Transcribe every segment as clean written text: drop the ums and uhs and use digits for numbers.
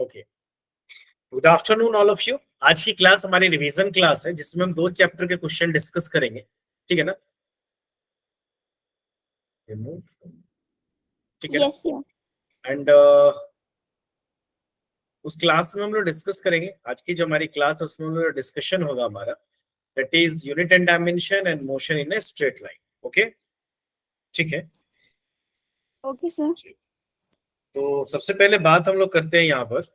Okay, good afternoon all of you. आज की class हमारी रिवीजन क्लास है जिसमें हम 2 चैप्टर के क्वेश्चन डिस्कस करेंगे, ठीक है ना? ठीक है ना? Yes sir. एंड उस क्लास में हम लोग डिस्कस करेंगे। आज की जो हमारी क्लास है उसमें हम लोग डिस्कशन होगा हमारा, that is unit and dimension and motion in a straight line. Okay, ठीक है। Okay sir. तो सबसे पहले बात हम लोग करते हैं यहाँ per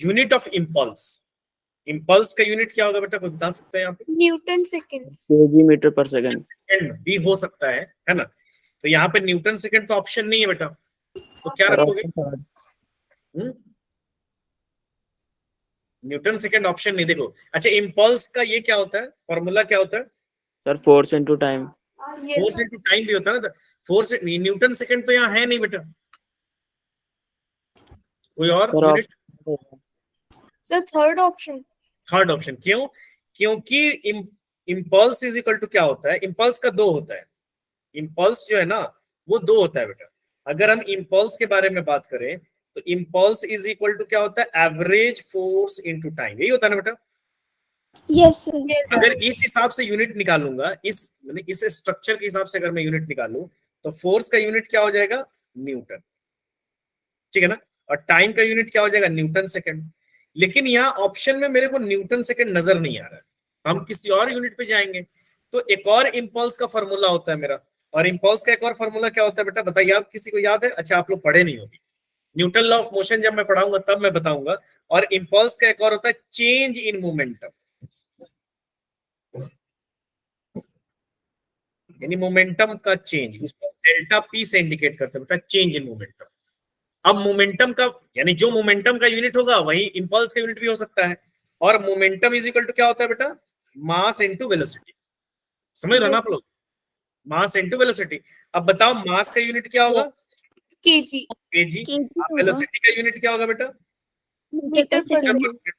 unit of impulse. Impulse का यूनिट क्या होगा बेटा, कोई बता सकता है यहाँ पे? Newton second. KG metre per second. Second भी हो सकता है ना? तो यहाँ पे न्यूटन सेकंड तो ऑप्शन नहीं है बेटा, तो क्या रखोगे? न्यूटन सेकंड ऑप्शन नहीं। देखो, अच्छा, इम्पल्स का ये क्या होता है, फॉर्मूला क्या होता है? Sir force into time. Force into time भी होता है ना। फोर्स, न्यूटन सेकंड तो यहाँ है नहीं बेटा। कोई और unit? Sir third option. Third option क्यों? क्योंकि इम्पल्स इज इक्वल टू क्या होता है? इम्पल्स का 2 होता है। इम्पल्स जो है ना वो 2 होता है बेटा। अगर हम इम्पल्स के बारे में बात करें तो इम्पल्स इज इक्वल टू क्या होता है? एवरेज फोर्स इनटू टाइम, यही होता है ना बेटा। Yes sir. अगर इस हिसाब से यूनिट निकालूंगा, इस स्ट्रक्चर के हिसाब से अगर मैं यूनिट निकालूं तो फोर्स का यूनिट क्या हो जाएगा? न्यूटन, ठीक है ना? और टाइम का यूनिट क्या हो जाएगा? Newton second. लेकिन यहाँ ऑप्शन में मेरे को न्यूटन सेकंड नजर नहीं आ रहा है, हम किसी और यूनिट पे जाएंगे। तो एक और इम्पल्स का फॉर्मूला होता है मेरा, और इम्पल्स का एक और फॉर्मूला क्या होता है बेटा, बताइए आप, किसी को याद है? अच्छा, आप लोग पढ़े नहीं होगी, न्यूटन लॉ ऑफ मोशन जब मैं पढ़ाऊंगा तब मैं बताऊंगा। और इम्पल्स का एक और होता है चेंज इन मोमेंटम, यानी मोमेंटम का चेंज, उसको डेल्टा पी से इंडिकेट करते हैं बेटा, चेंज इन मोमेंटम। अब मोमेंटम का, यानी जो मोमेंटम का यूनिट होगा वही इंपल्स का यूनिट भी हो सकता है। और मोमेंटम इज इक्वल टू क्या होता है बेटा? Mass into velocity. समझ रहे हो ना आप लोग? Mass into velocity. अब बताओ मास का यूनिट क्या होगा? केजी। केजी। केजी वेलोसिटी का यूनिट क्या होगा बेटा? मीटर पर मीटर सेकंड। पर सेकंड।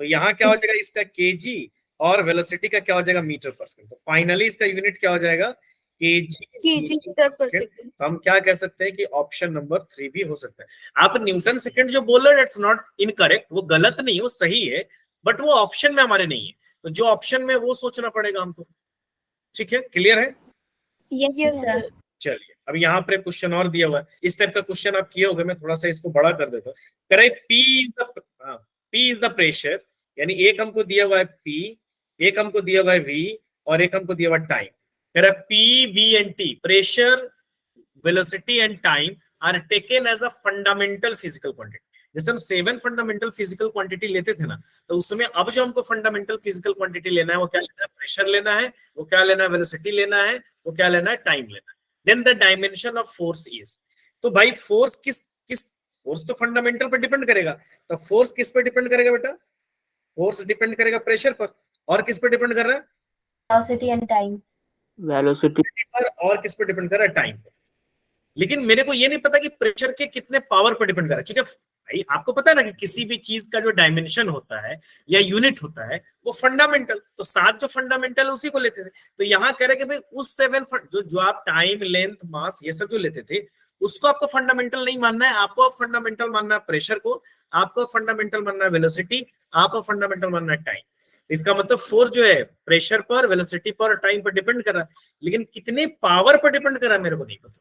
तो यहाँ क्या हो जाएगा इसका? केजी। और वेलोसिटी का क्या हो जाएगा? Metre per second. तो फाइनली इसका यूनिट क्या हो जाएगा? KG KG metre per second. तो हम क्या कह सकते हैं कि ऑप्शन नंबर 3 भी हो सकता है। आप न्यूटन सेकंड जो बोल रहे हो इट्स नॉट इनकरेक्ट, वो गलत नहीं है, वो सही है, बट वो ऑप्शन में हमारे नहीं है। तो जो ऑप्शन में वो सोचना पड़ेगा हमको। ठीक है, क्लियर है? Yes sir. चलिए, अब यहाँ पर क्वेश्चन और दिया हुआ है, इस टाइप का क्वेश्चन आप किए होंगे, मैं थोड़ा सा इसको बड़ा कर देता हूँ। करे पी इज द प्रेशर, यानी एक हमको दिया हुआ है पी, एक हमको दिया हुआ है वी, और एक हमको दिया हुआ है टाइम। कह रहा है P V and T, pressure, velocity and time are taken as a fundamental physical quantity. जैसे हम 7 फंडामेंटल फिजिकल क्वांटिटी लेते थे ना, तो उसमें अब जो हमको फंडामेंटल फिजिकल क्वांटिटी लेना है वो क्या लेना है? प्रेशर लेना है, वो क्या लेना है? वेलोसिटी लेना है, वो क्या लेना है? टाइम लेना है। Then the dimension of force is, तो भाई फोर्स किस किस फोर्स तो फंडामेंटल पर डिपेंड करेगा। तो फोर्स किस पर डिपेंड करेगा बेटा? फोर्स डिपेंड करेगा प्रेशर पर, और किस पर डिपेंड कर रहा है? Velocity and time. वेलोसिटी पर, और किस पर डिपेंड कर रहा है? टाइम पर। लेकिन मेरे को ये नहीं पता कि प्रेशर के कितने पावर पर डिपेंड कर रहा है। ठीक है भाई, आपको पता है ना कि किसी भी चीज का जो डायमेंशन होता है या यूनिट होता है वो फंडामेंटल, तो 7 जो फंडामेंटल उसी को लेते थे। तो यहाँ कह रहे कि भाई उस 7 जो आप टाइम, लेंथ, मास ये सब जो लेते थे उसको आपको फंडामेंटल नहीं मानना है। आपको फंडामेंटल मानना है प्रेशर को, आपको फंडामेंटल मानना है वेलोसिटी, आपको फंडामेंटल मानना है टाइम। इसका मतलब फोर्स जो है प्रेशर पर, वेलोसिटी पर, टाइम पर डिपेंड कर रहा है, लेकिन कितने पावर पर डिपेंड कर रहा है मेरे को नहीं पता।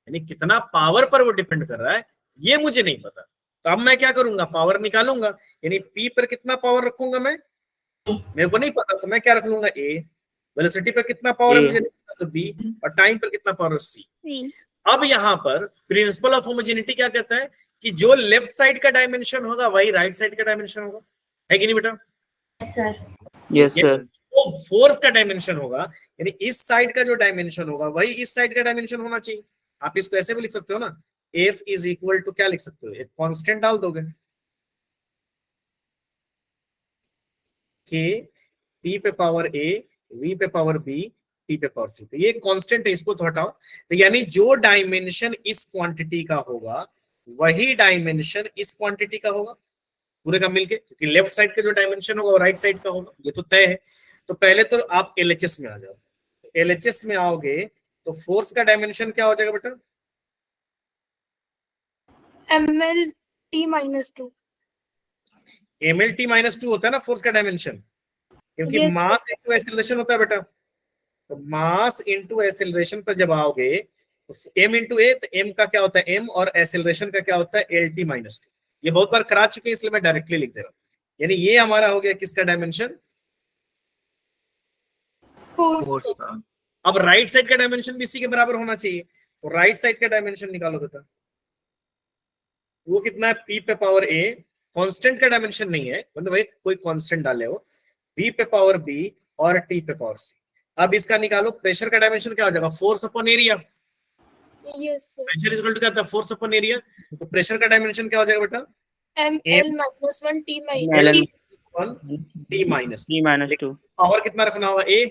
यानी कितना पावर पर वो डिपेंड कर रहा है ये मुझे नहीं पता। तो अब मैं क्या करूंगा? पावर निकालूंगा, यानी पी पर कितना पावर रखूंगा मैं, मेरे को नहीं पता, तो मैं क्या रख लूंगा? ए। वेलोसिटी पर कितना पावर है मुझे नहीं पता, तो बी। और टाइम पर कितना पावर है? सी। अब यहाँ पर प्रिंसिपल ऑफ होमोजेनिटी क्या कहता है कि जो लेफ्ट साइड का डायमेंशन होगा वही राइट साइड का डायमेंशन होगा, है कि नहीं बेटा? Yes sir. तो फोर्स का डायमेंशन होगा, यानी इस साइड का जो डायमेंशन होगा वही इस साइड का डायमेंशन होना चाहिए। आप इसको ऐसे भी लिख सकते हो ना, एफ इज इक्वल टू क्या लिख सकते हो? एक कांस्टेंट डाल दोगे, के पी पे पावर ए, वी पे पावर बी, टी पे पावर सी। तो ये कांस्टेंट है, इसको तो हटाओ। तो यानी जो डायमेंशन इस क्वांटिटी का होगा वही डायमेंशन इस क्वांटिटी का होगा, पूरे का मिलके, क्योंकि लेफ्ट साइड का जो डायमेंशन होगा वो राइट साइड का होगा, ये तो तय है। तो पहले तो आप एलएचएस में आ जाओ। एलएचएस में आओगे तो फोर्स का डायमेंशन क्या हो जाएगा बेटा? ml T-2. ml t-2 होता है ना फोर्स का डायमेंशन, क्योंकि Yes, मास इंटू एक्सीलरेशन होता है बेटा। तो मास इंटू एक्सीलरेशन पर जब आओगे तो m इंटू ए, तो m का क्या होता है m, और एक्सीलरेशन का क्या होता है LT-2। ये बहुत बार करा चुके हैं इसलिए मैं डायरेक्टली लिख दे रहा हूँ। यानी ये हमारा हो गया किसका डायमेंशन, force. अब राइट साइड का डायमेंशन भी इसी के बराबर होना चाहिए। तो राइट साइड का डायमेंशन निकालो बेटा, वो कितना है p पे पावर a, कांस्टेंट का डायमेंशन नहीं है, मतलब भाई कोई कांस्टेंट डाले हो, b पे पावर b और t पे पावर c। अब इसका निकालो, प्रेशर का डायमेंशन क्या हो जाएगा, force upon area. Yes, sir. Pressure is equal to क्या होता है, फोर्स अपॉन एरिया। तो प्रेशर का डायमेंशन क्या हो जाएगा बेटा, ML-1 T LN 1 t माइनस। T-2 पावर कितना रखना होगा a,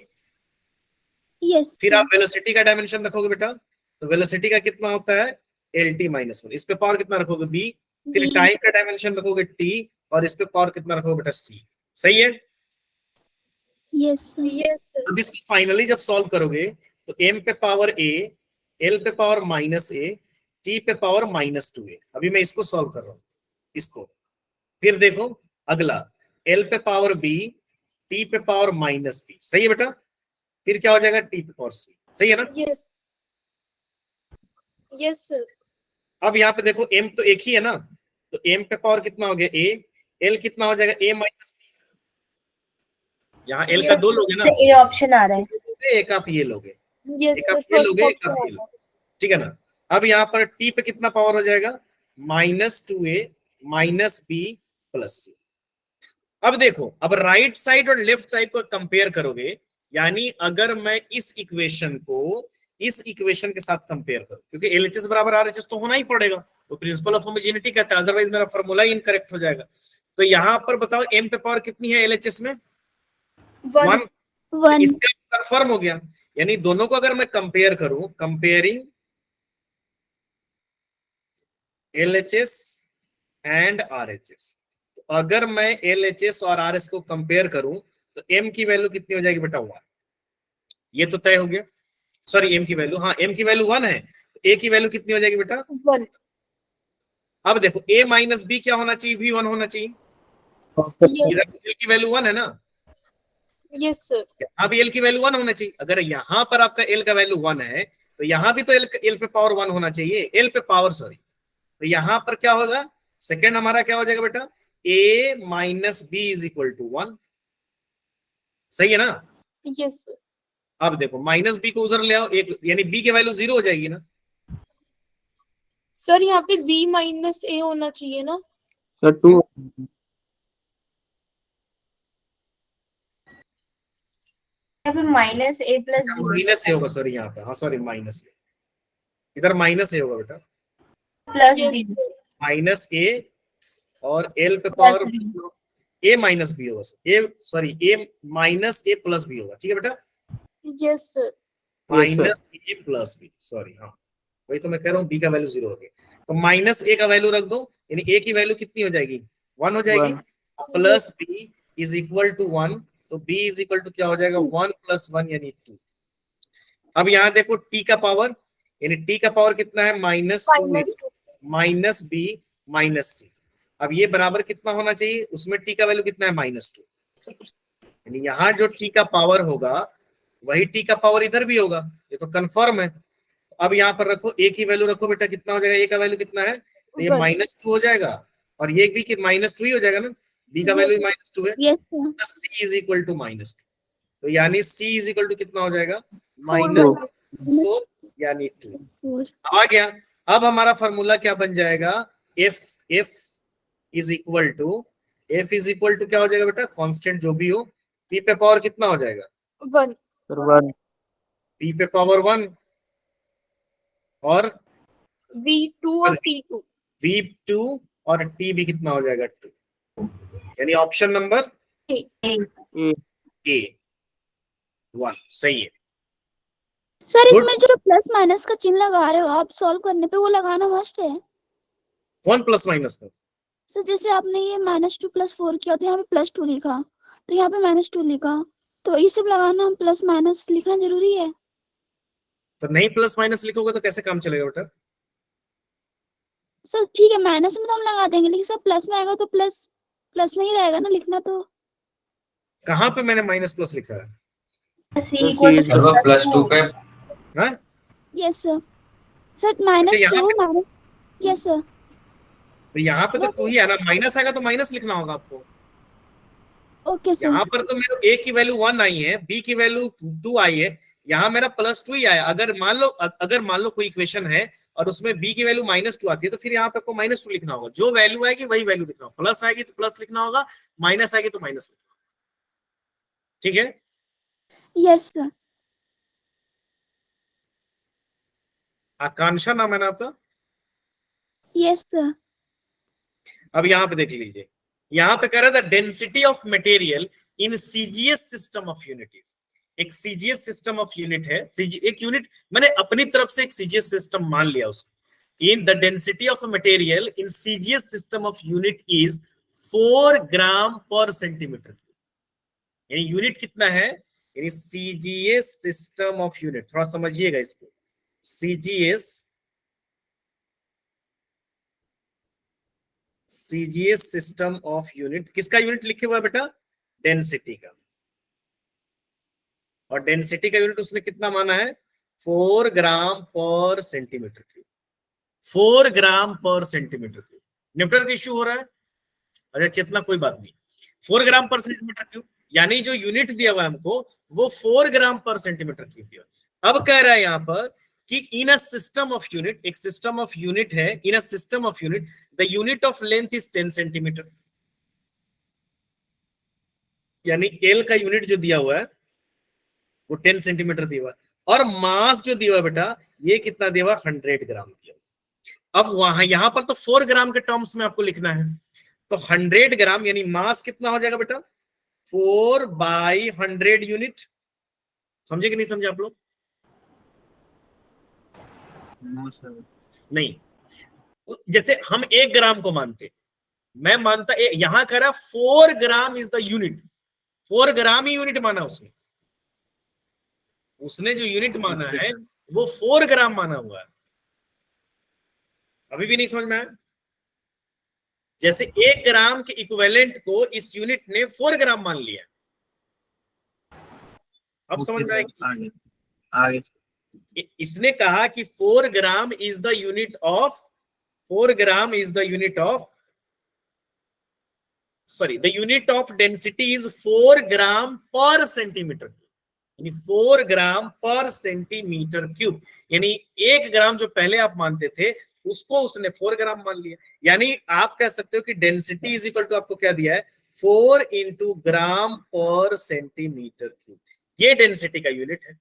Yes, फिर sir. आप वेलोसिटी का डायमेंशन रखोगे बेटा, तो वेलोसिटी का कितना होता है LT-1। इस पे पावर कितना रखोगे b, फिर B. टाइम का डायमेंशन रखोगे t, और इस पे पावर कितना रखोगे बेटा c। सही है। Yes, sir. Yes, sir. अब इसको फाइनली जब सॉल्व करोगे तो m पे पावर a, l पे पावर माइनस a, t पे पावर -2a। अभी मैं इसको सॉल्व कर रहा हूं इसको। फिर देखो अगला, l पे पावर b, t पे पावर -b। सही है बेटा। फिर क्या हो जाएगा, t पे पावर c। सही है ना। Yes. Yes, sir. अब यहाँ पे देखो m तो एक ही है ना, तो m पे पावर कितना हो गया a, l कितना हो जाएगा a माइनस b। यहाँ l का Yes, दो sir. लोगे ना, ये ऑप्शन आ रहा है। एक आप ये लोगे, Yes, एक sir. आप ये First लोगे, एक option आप आ ये रहा लोगे, ठीक है ना। अब यहाँ पर t पे कितना पावर हो जाएगा, -2a minus b plus c। अब देखो, अब राइट साइड और लेफ्ट साइड को कंपेयर करोगे, यानी अगर मैं इस इक्वेशन को इस इक्वेशन के साथ कंपेयर करूं, क्योंकि LHS बराबर RHS तो होना ही पड़ेगा, तो प्रिंसिपल ऑफ होमोजेनिटी कहता है, अदरवाइज मेरा फॉर्मूला ही इनकरेक्ट हो जाएगा। तो यहाँ पर बताओ m पे पावर कितनी है LHS में, 1। 1. इसका कंफर्म हो गया, यानी दोनों को अगर मैं कंपेयर करूं, कंपेयरिंग LHS एंड RHS, तो अगर मैं LHS और RS को कंपेयर करूं तो m की वैल्यू कितनी हो जाएगी बेटा, 1। ये तो तय हो गया। सॉरी, m की वैल्यू, हाँ m की वैल्यू 1 है, तो a की वैल्यू कितनी हो जाएगी बेटा, 1. अब देखो a माइनस b क्या होना चाहिए, v1 होना चाहिए। Yes. इधर l की वैल्यू 1 है ना, Yes, sir. यहाँ भी l की वैल्यू 1 होना चाहिए। अगर यहाँ पर आपका l का वैल्यू 1 है तो यहाँ भी तो l पे पावर 1 होना चाहिए, l पे पावर, सॉरी। तो यहाँ पर क्या होगा, सेकेंड हमारा क्या हो जाएगा बेटा, a minus B is equal to 1। सही है ना। Yes, sir. अब देखो माइनस बी को उधर ले आओ, एक, यानी b की वैल्यू 0 हो जाएगी ना। सर यहाँ पे B माइनस A होना चाहिए ना। Sir 2 यहाँ पे -A प्लस B माइनस ए होगा, सॉरी यहाँ पे, हाँ सॉरी माइनस ए, इधर माइनस ए होगा बेटा, प्लस B माइनस ए, और एल पे प्लस पावर B। ए माइनस बी होगा, ए सॉरी ए माइनस ए प्लस बी होगा, ठीक है बेटा, Yes, sir. माइनस ए प्लस बी, सॉरी, हाँ वही तो मैं कह रहा हूँ, बी का वैल्यू 0 हो गया। तो माइनस ए का वैल्यू रख दो, यानी ए की वैल्यू कितनी हो जाएगी, 1 हो जाएगी, plus B is equal to 1, तो b इज इक्वल टू क्या हो जाएगा, 1 + 1 यानी 2। अब यहाँ देखो t का पावर, यानी t का पावर कितना है, -2 माइनस बी माइनस सी। अब ये बराबर कितना होना चाहिए, उसमें t का वैल्यू कितना है, -2, यानी यहाँ जो t का पावर होगा वही t का पावर इधर भी होगा, ये तो कंफर्म है। अब यहाँ पर रखो a की वैल्यू रखो बेटा, कितना हो जाएगा, a का वैल्यू कितना है, तो ये -2 हो जाएगा, और ये भी कि -2 ही हो जाएगा ना, b का वैल्यू -2 है, Yes, sir. c is equal to -2, तो यानी c इज इक्वल टू कितना हो जाएगा, 4 -4 यानी 2। 4. आ गया। अब हमारा फॉर्मूला क्या बन जाएगा, f इज इक्वल टू क्या हो जाएगा बेटा, कांस्टेंट जो भी हो, p पे पावर कितना हो जाएगा, 1 Sir 1 p पे पावर 1, और V2 और T2 v2 और t भी कितना हो जाएगा, 2, यानी ऑप्शन नंबर A ए 1 सही है। Sir Good. इसमें जो प्लस माइनस का चिन्ह लगा रहे हो आप सॉल्व करने पे, वो लगाना मस्ट है। कौन प्लस माइनस का, सर जैसे आपने ये -2 + 4 किया तो यहाँ पे +2 लिखा, तो यहाँ पे -2 लिखा, तो ये सब लगाना, प्लस माइनस लिखना जरूरी है। तो नहीं प्लस माइनस लिखोगे तो कैसे काम चलेगा बेटा, सर ठीक है, माइनस में तो हम लगा देंगे, लेकिन सर प्लस में आएगा तो प्लस प्लस में ही रहेगा ना लिखना तो। कहाँ पे मैंने माइनस प्लस लिखा है? C तो equals C to is plus 2 पे हाँ? Yes sir. सर माइनस यहाँ टू पे माइनस, यस सर। तो यहाँ पे तो 2 ही है ना, माइनस आएगा तो माइनस लिखना होगा आपको। Okay sir. यहाँ पर तो मेरे A की वैल्यू 1 आई है, B की वैल्यू 2 आई है, यहाँ मेरा +2 ही आया। अगर मान लो कोई इक्वेशन है और उसमें B की वैल्यू -2 आती है तो फिर यहाँ पे आपको -2 लिखना होगा। जो वैल्यू आएगी वही वैल्यू लिखना होगा, प्लस आएगी तो प्लस लिखना होगा, माइनस आएगी तो माइनस लिखना होगा। ठीक है, यस सर। आकांक्षा नाम है ना आपका? Yes sir. अब यहाँ पे देख लीजिए, यहाँ पे कह रहा था density of material in CGS system of unities. एक सीजीएस सिस्टम ऑफ यूनिट है, एक यूनिट मैंने अपनी तरफ से एक सीजीएस सिस्टम मान लिया उसको। In the density of material in CGS system of unit is 4 ग्राम पर सेंटीमीटर। यानी यूनिट कितना है, यानी सीजीएस सिस्टम ऑफ यूनिट, थोड़ा समझिएगा इसको। सीजीएस सिस्टम ऑफ यूनिट, किसका यूनिट लिखे हुआ है बेटा? डेंसिटी का। और डेंसिटी का यूनिट उसने कितना माना है? 4 ग्राम पर सेंटीमीटर क्यूब। 4 ग्राम पर सेंटीमीटर क्यूब। न्यूटन का इश्यू हो रहा है? अच्छा चेतना, कोई बात नहीं। 4 ग्राम पर सेंटीमीटर क्यूब, यानी जो यूनिट दिया हुआ है हमको वो 4 ग्राम पर सेंटीमीटर क्यूब दिया। अब कह रहा है यहाँ पर कि in a system of unit, एक सिस्टम ऑफ यूनिट है, in a system of unit the unit of length is 10 centimetre. यानी एल का यूनिट जो दिया हुआ है वो 10 सेंटीमीटर दिया हुआ है, और मास जो दिया हुआ है बेटा ये कितना दिया हुआ? 100 ग्राम दिया हुआ। अब वहां यहां पर तो 4 ग्राम के टर्म्स में आपको लिखना है, तो 100 ग्राम यानी मास कितना हो जाएगा बेटा? 4/100 यूनिट। समझे कि नहीं समझे आप लोग? नहीं, जैसे हम 1 ग्राम को मानते, मैं मानता यहां कह रहा 4 gram is the unit. 4 gram he unit माना उसने जो यूनिट माना है वो 4 ग्राम माना हुआ है। अभी भी नहीं समझ में आया? जैसे 1 ग्राम के इक्विवेलेंट को इस यूनिट ने 4 ग्राम मान लिया। अब समझ में आएगी? इसने कहा कि 4 gram is the unit of, 4 gram is the unit of, sorry the unit of density is 4 ग्राम पर सेंटीमीटर क्यूब, यानी 4 ग्राम पर सेंटीमीटर क्यूब। यानी 1 ग्राम जो पहले आप मानते थे उसको उसने 4 ग्राम मान लिया। यानी आप कह सकते हो कि डेंसिटी इज इक्वल टू आपको क्या दिया है? 4 इंटू ग्राम पर सेंटीमीटर क्यूब। ये डेंसिटी का यूनिट है।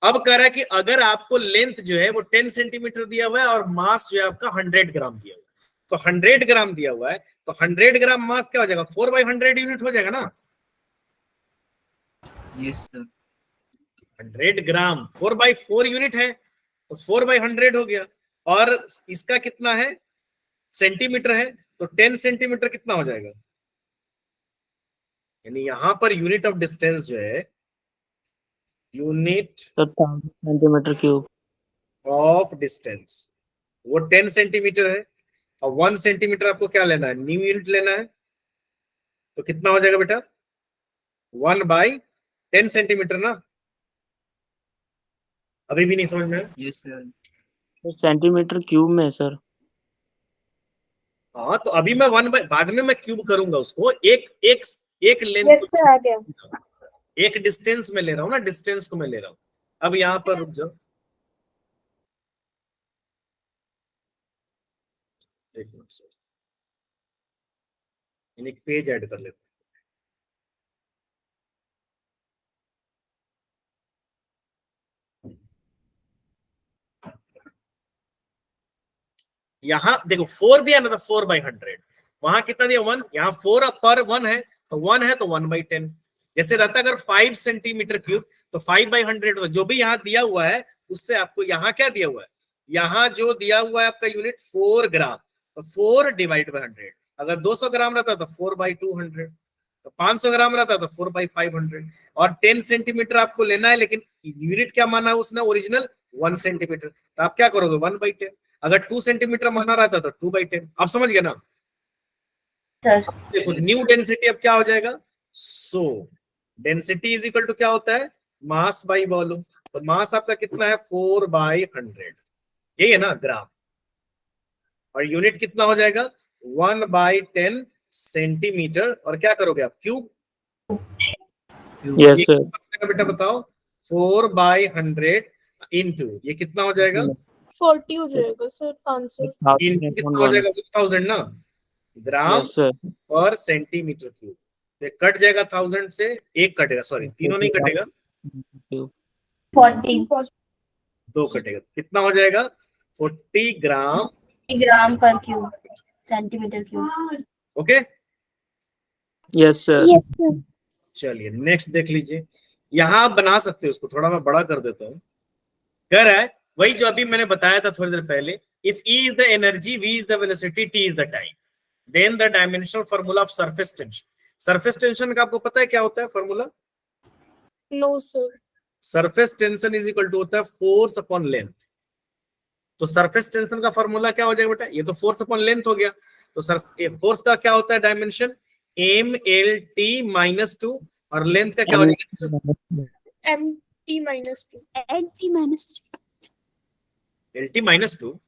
अब कह रहा है कि अगर आपको लेंथ जो है वो 10 सेंटीमीटर दिया हुआ है और मास जो है आपका 100 ग्राम दिया हुआ है, तो 100 ग्राम दिया हुआ है तो 100 ग्राम मास क्या हो जाएगा? 4/100 यूनिट हो जाएगा ना? Yes sir. 100 ग्राम 4/4 यूनिट है तो 4/100 हो गया। और इसका कितना है? सेंटीमीटर है, तो 10 सेंटीमीटर कितना हो जाएगा? यानी यहां पर यूनिट ऑफ डिस्टेंस जो है, unit centimetre cube of distance वो 10 सेंटीमीटर है, और 1 सेंटीमीटर आपको क्या लेना है? न्यू यूनिट लेना है। तो कितना हो जाएगा बेटा? 1/10 सेंटीमीटर ना? अभी भी नहीं समझ में? Yes sir. तो सेंटीमीटर क्यूब में सर। हाँ तो अभी मैं बाद में मैं क्यूब करूंगा उसको। एक लेंथ Yes, sir, आ गया। एक डिस्टेंस में ले रहा हूँ ना, डिस्टेंस को मैं ले रहा हूँ। अब यहाँ पर रुक जाओ, एक मिनट सर, एक पेज ऐड कर लेते हैं। यहाँ देखो 4 दिया ना, तो 4/100। वहां कितना दिया? 1। यहाँ 4 पर 1 है तो 1 है तो 1/10। जैसे रहता अगर 5 सेंटीमीटर क्यूब तो 5/100 होता। जो भी यहाँ दिया हुआ है उससे आपको यहाँ क्या दिया हुआ है? यहाँ जो दिया हुआ है आपका यूनिट 4 ग्राम, तो 4/100। अगर 200 ग्राम रहता तो 4/200, तो 500 ग्राम रहता तो 4/500। और 10 सेंटीमीटर आपको लेना है, लेकिन यूनिट क्या माना है उसने? Original 1 centimetre. तो आप क्या करोगे? 1/10। अगर 2 सेंटीमीटर माना रहता तो 2/10। आप समझ गए ना? सर देखो न्यू डेंसिटी अब क्या हो जाएगा, so density is equal to क्या होता है, मास बाई वॉल्यूम। तो मास आपका कितना है, 4/100, यही है ना ग्राम। और यूनिट कितना हो जाएगा, 1/10 सेंटीमीटर। और क्या करोगे आप, क्यूब। यस ये सर। कितना बनेगा बेटा बताओ, 4/100 इंटू ये कितना हो जाएगा, 40 हो जाएगा सर आंसर। इंटू कितना हो जाएगा 1000 ना, ग्राम यस सर। पर सेंटीमीटर क्यूब। ये कट जाएगा 1000 से, एक कटेगा, सॉरी तीनों नहीं कटेगा, 40 दो कटेगा, कितना हो जाएगा 40 ग्राम ग्राम पर cube centimetre cube. Okay. Yes sir. Yes sir. चलिए नेक्स्ट देख लीजिए, यहां आप बना सकते हो, उसको थोड़ा मैं बड़ा कर देता हूं। कह रहा है वही जो अभी मैंने बताया था थोड़ी देर पहले, if E is the energy, V is the velocity, T is the time, then the dimensional formula of surface tension. Surface tension का आपको पता है क्या होता है formula? No sir. Surface tension is equal to होता है फोर्स अपॉन लेंथ। तो सरफेस टेंशन का फार्मूला क्या हो जाएगा बेटा, ये तो फोर्स अपॉन लेंथ हो गया। तो फोर्स का क्या होता है डायमेंशन, MLT-2, और लेंथ का क्या हो जाएगा, MT-2। LT-2,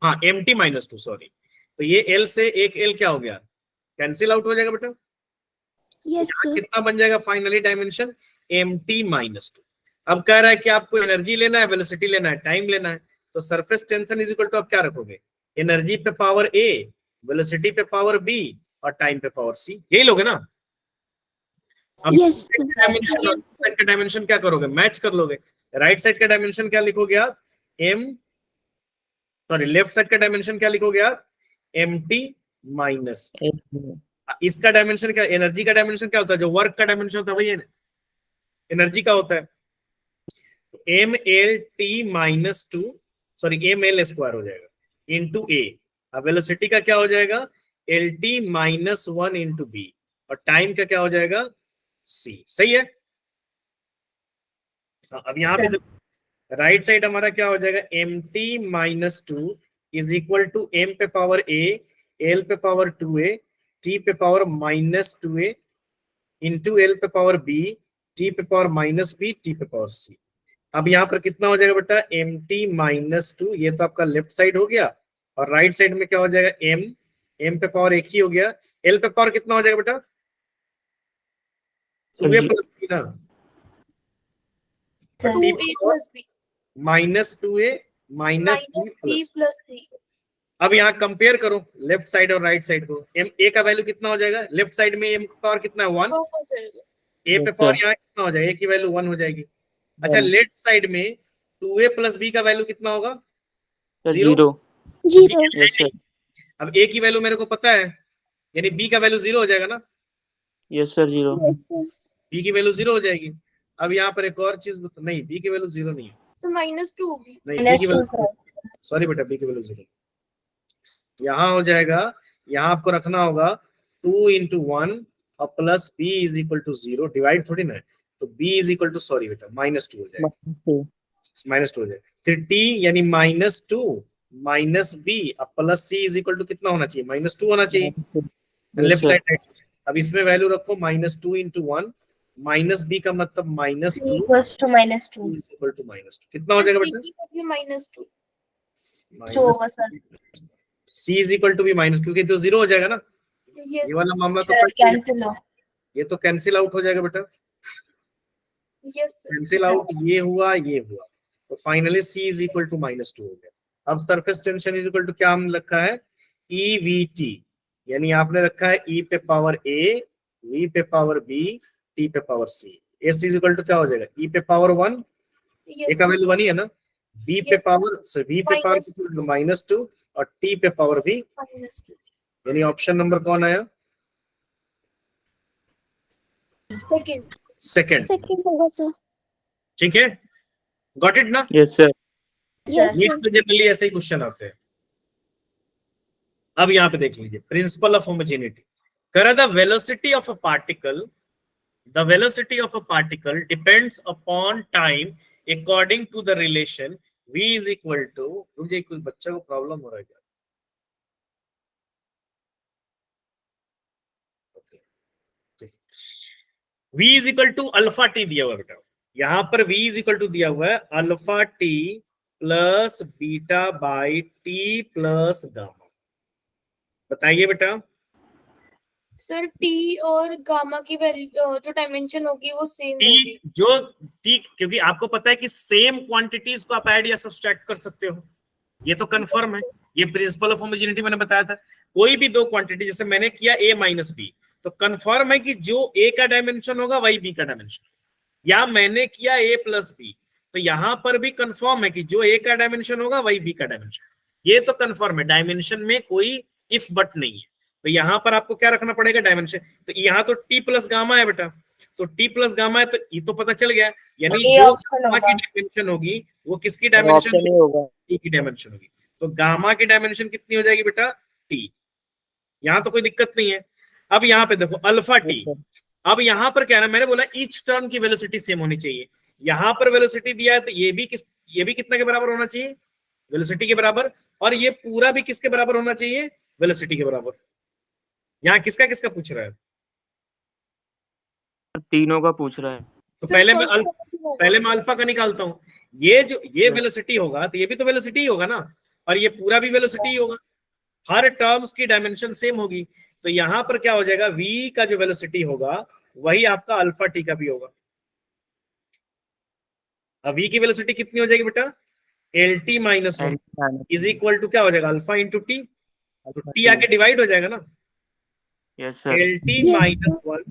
हाँ MT-2, सॉरी। तो ये L से एक L क्या हो गया, कैंसिल आउट हो जाएगा बेटा। यस यहाँ सर। कितना बन जाएगा फाइनली डायमेंशन, MT-2। अब कह रहा है कि आपको एनर्जी लेना है, वेलोसिटी लेना है, टाइम लेना है। तो surface tension is equal to आप क्या रखोगे, एनर्जी पे पावर A, वेलोसिटी पे पावर B, और टाइम पे पावर C, यही लोगे ना। अब यस साइड का डायमेंशन क्या करोगे, मैच कर लोगे। राइट साइड का डायमेंशन क्या लिखोगे आप, लेफ्ट साइड का डायमेंशन क्या लिखोगे आप, MT-2। इसका डायमेंशन क्या, एनर्जी का डायमेंशन क्या होता है, जो वर्क का डायमेंशन होता है वही एनर्जी का होता है। MLT-2, सॉरी ML² हो जाएगा इंटू A। अब वेलोसिटी का क्या हो जाएगा, LT-1 इंटू B, और टाइम का क्या हो जाएगा C। सही है। अब यहाँ पे राइट साइड हमारा क्या हो जाएगा, MT-2 is equal to M पे पावर A, L पे पावर 2A, T पे पावर -2A, इंटू L पे पावर B, T पे पावर -B, T पे पावर C। अब यहाँ पर कितना हो जाएगा बेटा, MT-2, ये तो आपका लेफ्ट साइड हो गया, और राइट साइड में क्या हो जाएगा, M पे पावर एक ही हो गया, L पे पावर कितना हो जाएगा बेटा, 2A प्लस B ना, 2A plus B -2A minus -B B plus. plus C। अब यहाँ कंपेयर करो लेफ्ट साइड और राइट साइड को, A का वैल्यू कितना हो जाएगा, लेफ्ट साइड में M का पावर कितना है 1, हो जाएगा। A पे पावर यहाँ कितना हो जाएगा, A की वैल्यू 1 हो जाएगी। अच्छा लेफ्ट साइड में 2A प्लस B का वैल्यू कितना होगा, 0। जीरो। Yes sir. अब A की वैल्यू मेरे को पता है, यानी B का वैल्यू 0 हो जाएगा ना, यस सर 0। B की वैल्यू 0 हो जाएगी। अब यहाँ पर एक और चीज नहीं, B की वैल्यू 0 नहीं है, So -2 होगी। नहीं B की वैल्यू, सॉरी बेटा B की वैल्यू 0 यहाँ हो जाएगा। यहाँ आपको रखना होगा 2 इंटू 1 और plus B is equal to 0, divide थोड़ी ना है, तो B is equal to, sorry बेटा -2 हो जाएगा, -2 हो जाएगा। फिर T यानी -2 माइनस B अब plus C is equal to कितना होना चाहिए, -2 होना चाहिए, लेफ्ट साइड राइट। अब इसमें वैल्यू रखो -2 इंटू 1, -B का मतलब -2 equals to -2 is equal to -2, कितना हो जाएगा बेटा, C की वैल्यू -2। 2 होगा sir. C is equal to भी माइनस, क्योंकि तो 0 हो जाएगा ना, Yes ये वाला मामला तो सर कैंसिल हो। ये तो कैंसिल आउट हो जाएगा बेटा, yes sir। कैंसिल आउट, ये हुआ ये हुआ, तो finally C is equal to -2 हो गया। अब surface tension is equal to क्या हम रखा है, EVT, यानी आपने रखा है E पे पावर A, V पे पावर B, T पे power C। S is equal to क्या हो जाएगा, E पे पावर 1, Yes A का sir। वैल्यू 1 ही है ना, B पे Yes, पावर, V पे पावर -2 और T पे पावर भी, -2। यानी ऑप्शन नंबर कौन आया, सेकंड। सेकंड। होगा सर। ठीक है, गॉट इट ना। Yes sir. Yes NEET sir. में जनरली ऐसे ही क्वेश्चन आते हैं। अब यहाँ पे देख लीजिए प्रिंसिपल ऑफ होमोजेनिटी, करा the velocity of a particle, the velocity of a particle depends upon time according to the relation v is equal to, मुझे कुछ बच्चा को प्रॉब्लम हो रहा है क्या? v is equal to alpha T दिया हुआ है बेटा, यहां पर v इज इक्वल टू दिया हुआ है alpha T plus beta by T plus gamma. बताइए बेटा। सर टी और गामा की वैल्यू जो डायमेंशन होगी वो सेम होगी। टी जो टी, क्योंकि आपको पता है कि सेम क्वांटिटीज को आप ऐड या सब्सट्रैक्ट कर सकते हो, ये तो कंफर्म है, ये प्रिंसिपल ऑफ होमोजेनिटी मैंने बताया था। कोई भी दो क्वांटिटी, जैसे मैंने किया a माइनस बी, तो कंफर्म है कि जो a का डायमेंशन होगा वही b का डायमेंशन, या मैंने किया a प्लस बी, तो यहां पर भी कंफर्म है कि जो a का डायमेंशन होगा वही b का डायमेंशन, ये तो कंफर्म है, डायमेंशन में कोई इफ बट नहीं है। तो यहां पर आपको क्या रखना पड़ेगा, डायमेंशन। तो यहाँ तो t प्लस गामा है बेटा, तो t प्लस गामा है, तो ये तो पता चल गया, यानी A जो option गामा की होगा। डायमेंशन होगी वो किसकी ऑप्शन डायमेंशन, ही होगा। t की डायमेंशन होगी। तो गामा की डायमेंशन कितनी हो जाएगी बेटा, t। यहाँ तो कोई दिक्कत नहीं है। अब यहाँ पे देखो अल्फा टी, अब यहाँ पर क्या है ना, मैंने बोला ईच टर्म की वेलोसिटी सेम होनी चाहिए। यहाँ पर वेलोसिटी दिया है तो ये भी कितना के बराबर होना चाहिए, वेलोसिटी के बराबर, और ये पूरा भी किसके बराबर होना चाहिए, वेलोसिटी के बराबर। यहाँ किसका किसका पूछ रहा है, तीनों का पूछ रहा है। तो सर, पहले first का पहले मैं अल्फा का निकालता हूँ। ये वेलोसिटी होगा तो ये भी तो वेलोसिटी ही होगा ना, और ये पूरा भी वेलोसिटी ही होगा, हर टर्म्स की डायमेंशन सेम होगी। तो यहां पर क्या हो जाएगा, v का जो वेलोसिटी होगा वही आपका अल्फा टी का भी होगा। अब v की वेलोसिटी कितनी हो जाएगी बेटा, L T minus one is equal to क्या हो जाएगा, अल्फा इंटू टी, तो टी आके डिवाइड हो जाएगा ना, yes sir. L T minus one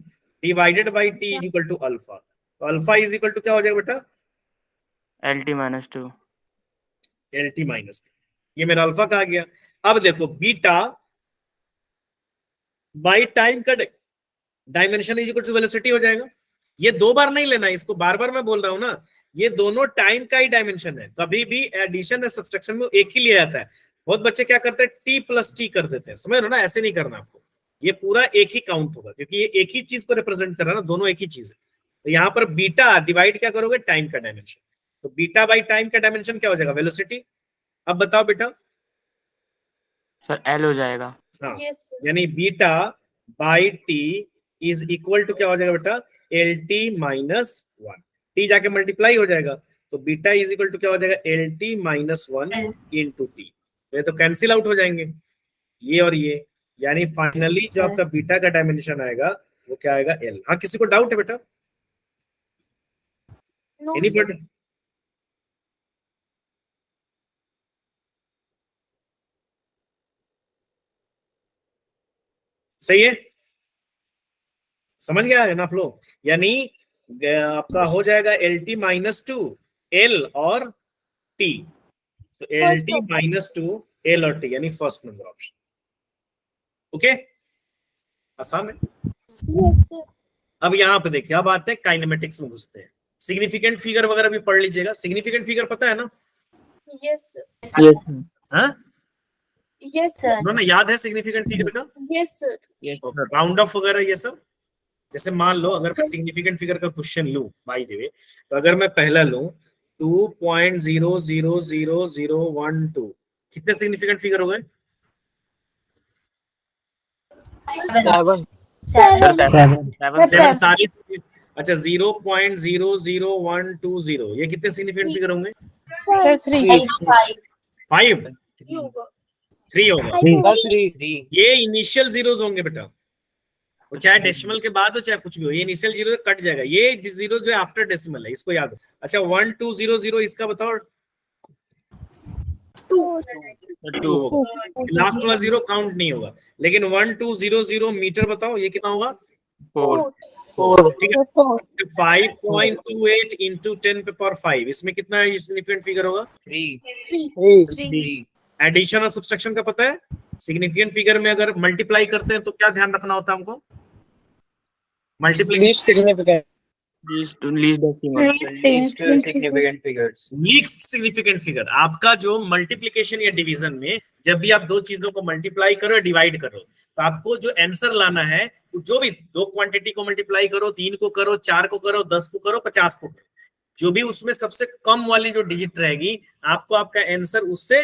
divided by T is equal to alpha, तो अल्फा इज इक्वल टू क्या हो जाएगा बेटा, LT-2। L T minus two, ये मेरा अल्फा का आ गया। अब देखो बीटा बाई टाइम का dimension is equal to velocity हो जाएगा। ये दो बार नहीं लेना, इसको बार बार मैं बोल रहा हूं ना, ये दोनों टाइम का ही डायमेंशन है, कभी भी एडिशन या सब्सट्रैक्शन में एक ही लिया जाता है। बहुत बच्चे क्या करते हैं, टी प्लस टी कर देते हैं, समझ रहे हो ना, ऐसे नहीं करना आपको, ये पूरा एक ही काउंट होगा, क्योंकि ये एक ही चीज को रिप्रेजेंट कर रहा है ना, दोनों एक ही चीज है। तो यहाँ पर बीटा डिवाइड क्या करोगे, टाइम का डायमेंशन, तो बीटा बाई टाइम का डायमेंशन क्या हो जाएगा, वेलोसिटी। अब बताओ बेटा, सर L हो जाएगा। हाँ, Yes, sir. यानी beta by T is equal to क्या हो जाएगा बेटा, L T minus one, T जाके मल्टीप्लाई हो जाएगा, तो बीटा इज इक्वल टू क्या हो जाएगा, L T minus one into T, ये तो कैंसिल आउट हो जाएंगे ये और ये, यानी फाइनली जो आपका बीटा का डायमेंशन आएगा वो क्या आएगा, एल। हाँ, किसी को डाउट है बेटा, No, sir. एनीबॉडी? सही है, समझ गया है ना आप लोग, यानी आपका हो जाएगा L T minus two L और टी, तो L T minus two L और टी, यानी फर्स्ट नंबर ऑप्शन। ओके, आसान है। Yes sir. अब यहाँ पे देखिए, अब आते हैं काइनेमेटिक्स में घुसते हैं, सिग्निफिकेंट फिगर वगैरह भी पढ़ लीजिएगा। सिग्निफिकेंट फिगर पता है ना, Yes, sir. यस हाँ Yes, sir. ना, याद है सिग्निफिकेंट फिगर का, Yes, sir. राउंड ऑफ वगैरह ये सब। जैसे मान लो अगर मैं सिग्निफिकेंट फिगर का क्वेश्चन लूं बाय द वे, तो अगर मैं पहला लूं 2.0000012, कितने सिग्निफिकेंट फिगर हो गए, 7 7 7 सारे। अच्छा 0.00120, ये कितने सिग्निफिकेंट फिगर होंगे, 5, ये होगा 3 होगा। 3 ये इनिशियल जीरोस होंगे बेटा, वो चाहे डेसिमल के बाद हो चाहे कुछ भी हो, ये इनिशियल जीरो कट जाएगा, ये जीरो जो आफ्टर डेसिमल है, इसको याद हो। अच्छा 1200, इसका बताओ, 2 होगा, लास्ट वाला जीरो काउंट नहीं होगा। लेकिन 1200 मीटर बताओ, ये कितना होगा, 4 ठीक है। 5.28 इंटू 10 पे पावर 5, इसमें कितना सिग्निफिकेंट फिगर होगा, 3 एडिशन और सब्सट्रैक्शन का पता है। सिग्निफिकेंट फिगर में अगर मल्टीप्लाई करते हैं तो क्या ध्यान रखना होता है हमको, multiplication, least decimal. Least significant figure. आपका जो मल्टीप्लिकेशन या डिवीजन में जब भी आप दो चीजों को मल्टीप्लाई करो या डिवाइड करो, तो आपको जो आंसर लाना है, जो भी दो क्वांटिटी को मल्टीप्लाई करो, 3 को करो, 4 को करो, 10 को करो, 50 को करो, जो भी उसमें सबसे कम वाली जो डिजिट रहेगी, आपको आपका आंसर उससे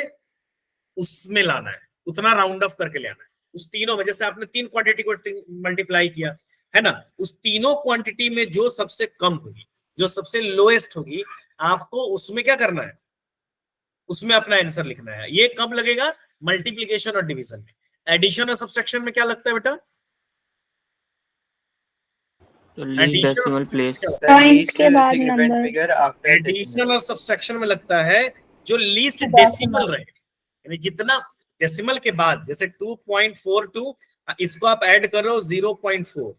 उसमें लाना है, उतना राउंड ऑफ करके ले आना है। उस तीनों में, जैसे आपने 3 क्वांटिटी को मल्टीप्लाई किया है ना, उस तीनों क्वांटिटी में जो सबसे कम होगी, जो सबसे लोएस्ट होगी, आपको उसमें क्या करना है, उसमें अपना आंसर लिखना है। ये कब लगेगा, मल्टीप्लीकेशन और डिवीजन में। एडिशन और सब्सट्रैक्शन में क्या लगता है बेटा, तो लीस्ट डेसिमल प्लेस। पॉइंट के बाद नंबर। एडिशन और सब्सट्रैक्शन में लगता है जो लीस्ट डेसिमल रहे, यानी जितना डेसिमल के बाद, जैसे 2.42, इसको आप ऐड कर रहे हो 0.4,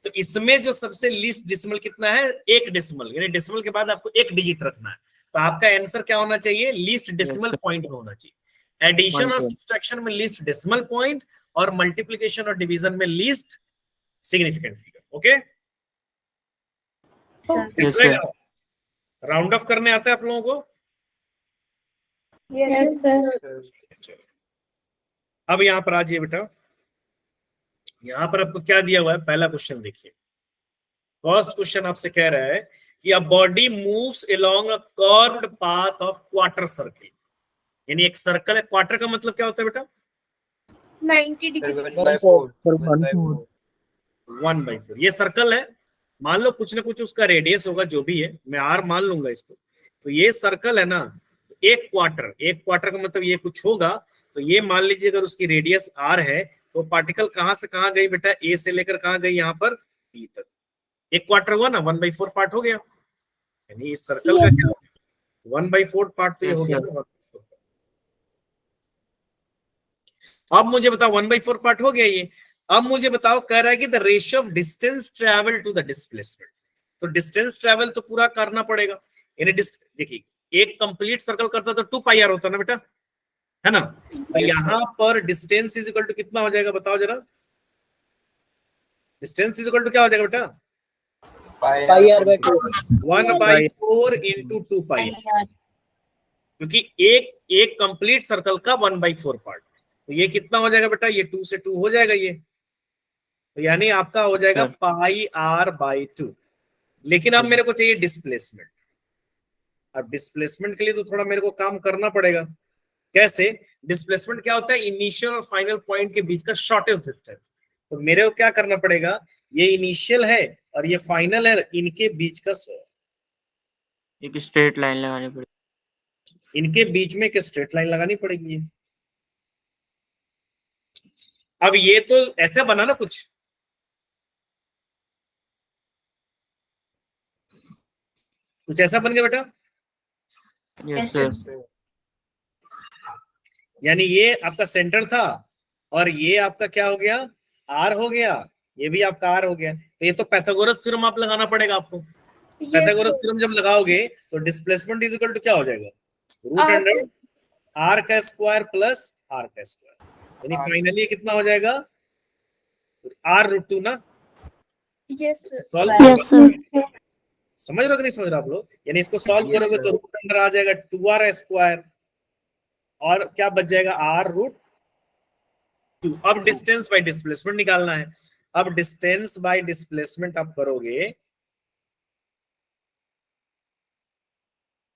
तो इसमें जो सबसे लीस्ट डेसिमल कितना है, 1 डेसिमल, यानी डेसिमल के बाद आपको 1 डिजिट रखना है। तो आपका आंसर क्या होना चाहिए, लीस्ट डेसिमल पॉइंट में होना चाहिए। एडिशन और सब्सट्रैक्शन में लीस्ट डेसिमल पॉइंट, और मल्टीप्लिकेशन और डिवीजन में least significant figure. Okay, yes sir. Round of करने आता है आप लोगों को? Yes sir. अब यहाँ पर आ जाइए बेटा, यहाँ पर आपको क्या दिया हुआ है, पहला क्वेश्चन देखिए। फर्स्ट क्वेश्चन आपसे कह रहा है कि a body moves along a curved path of quarter circle, यानी एक सर्कल है, क्वार्टर का मतलब क्या होता है बेटा, 90 डिग्री। 1/4। ये सर्कल है, मान लो कुछ ना कुछ उसका रेडियस होगा, जो भी है, मैं आर मान लूंगा इसको। तो ये सर्कल है ना, एक क्वार्टर का मतलब ये कुछ होगा। तो ये मान लीजिए अगर उसकी रेडियस आर है, तो पार्टिकल कहां से कहां गई बेटा, ए से लेकर कहां गई, यहाँ पर बी तक। एक क्वार्टर हुआ ना, 1/4 पार्ट हो गया, यानी इस सर्कल का Yes, क्या 1/4 पार्ट तो ये Yes, हो गया sir. ना 1/4। अब मुझे बताओ 1/4 पार्ट हो गया ये। अब मुझे बताओ, कह रहा है कि the ratio of distance travel to the displacement. तो डिस्टेंस ट्रेवल तो पूरा करना पड़ेगा, यानी देखिए एक कंप्लीट सर्कल करता तो 2πr होता ना बेटा, है ना। तो यहाँ पर डिस्टेंस इज इक्वल टू कितना हो जाएगा, बताओ जरा। डिस्टेंस इज इक्वल टू क्या हो जाएगा बेटा, 1/4 इंटू 2πr, क्योंकि एक कंप्लीट सर्कल का 1/4 पार्ट। तो ये कितना हो जाएगा बेटा, ये 2 से 2 हो जाएगा ये, तो यानी आपका हो जाएगा πr/2। लेकिन अब मेरे को चाहिए डिस्प्लेसमेंट। अब डिस्प्लेसमेंट के लिए तो थोड़ा मेरे को काम करना पड़ेगा। कैसे, डिस्प्लेसमेंट क्या होता है, इनिशियल और फाइनल पॉइंट के बीच का शॉर्टेस्ट डिस्टेंस। तो मेरे को क्या करना पड़ेगा, ये इनिशियल है और ये फाइनल है, इनके बीच का एक स्ट्रेट लाइन लगानी पड़ेगी, इनके बीच में एक स्ट्रेट लाइन लगानी पड़ेगी। अब ये तो ऐसा बना ना, कुछ ऐसा बन गया बेटा, यस सर। यानी ये आपका सेंटर था और ये आपका क्या हो गया, आर हो गया, ये भी आपका आर हो गया। तो ये तो पाइथागोरस थ्योरम आप लगाना पड़ेगा आपको। पाइथागोरस थ्योरम जब लगाओगे तो डिस्प्लेसमेंट इज इक्वल टू क्या हो जाएगा, √100 आर का स्क्वायर प्लस आर का स्क्वायर, यानी फाइनली कितना हो जाएगा, r√2 ना। Yes sir. समझ रहे हो कि नहीं समझ रहे आप लोग, यानी इसको सॉल्व करोगे तो √100 आ जाएगा 2r स्क्वायर, और क्या बच जाएगा r√2। अब डिस्टेंस बाय डिस्प्लेसमेंट निकालना है। अब डिस्टेंस बाय डिस्प्लेसमेंट आप करोगे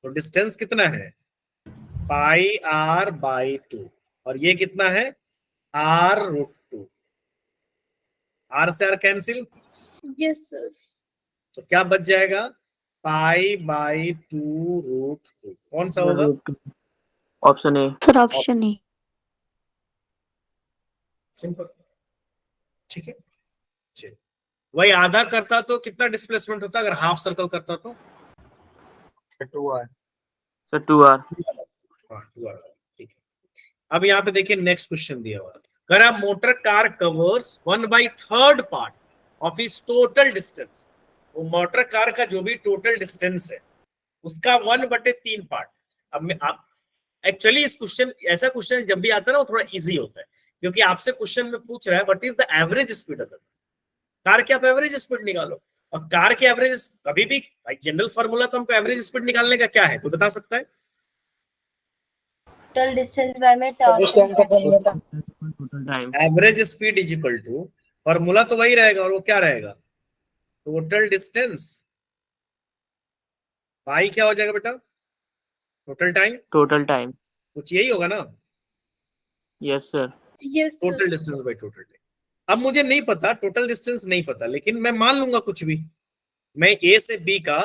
तो डिस्टेंस कितना है, πr/2, और ये कितना है r√2। r से r कैंसिल, यस सर। तो क्या बच जाएगा, π/2√2। कौन सा होगा, option A. Sir option A. Simple, ठीक है। चलिए, वही आधा करता तो कितना डिस्प्लेसमेंट होता, अगर हाफ सर्कल करता तो सर 2r। हाँ 2r, ठीक है। अब यहाँ पे देखिए नेक्स्ट क्वेश्चन दिया हुआ, अगर आप motor car covers 1/3 part of इस टोटल डिस्टेंस, वो मोटर कार का जो भी टोटल डिस्टेंस है उसका 1/3 पार्ट। अब मैं आप एक्चुअली इस क्वेश्चन, ऐसा क्वेश्चन जब भी आता है ना वो थोड़ा इजी होता है, क्योंकि आपसे क्वेश्चन में पूछ रहा है what is the average speed of the car, क्या आप एवरेज स्पीड निकालो। और कार के एवरेज कभी भी भाई जनरल फार्मूला तो हमको एवरेज स्पीड निकालने का क्या है, कोई बता सकता है, टोटल डिस्टेंस बाय में total time. Average speed is equal to, formula तो वही रहेगा, और वो क्या रहेगा, टोटल डिस्टेंस पाई क्या हो जाएगा बेटा? Total time. Total time. कुछ यही होगा ना, Yes, sir. Yes, sir. Total distance by total time. अब मुझे नहीं पता, टोटल डिस्टेंस नहीं पता, लेकिन मैं मान लूंगा कुछ भी। मैं ए से बी का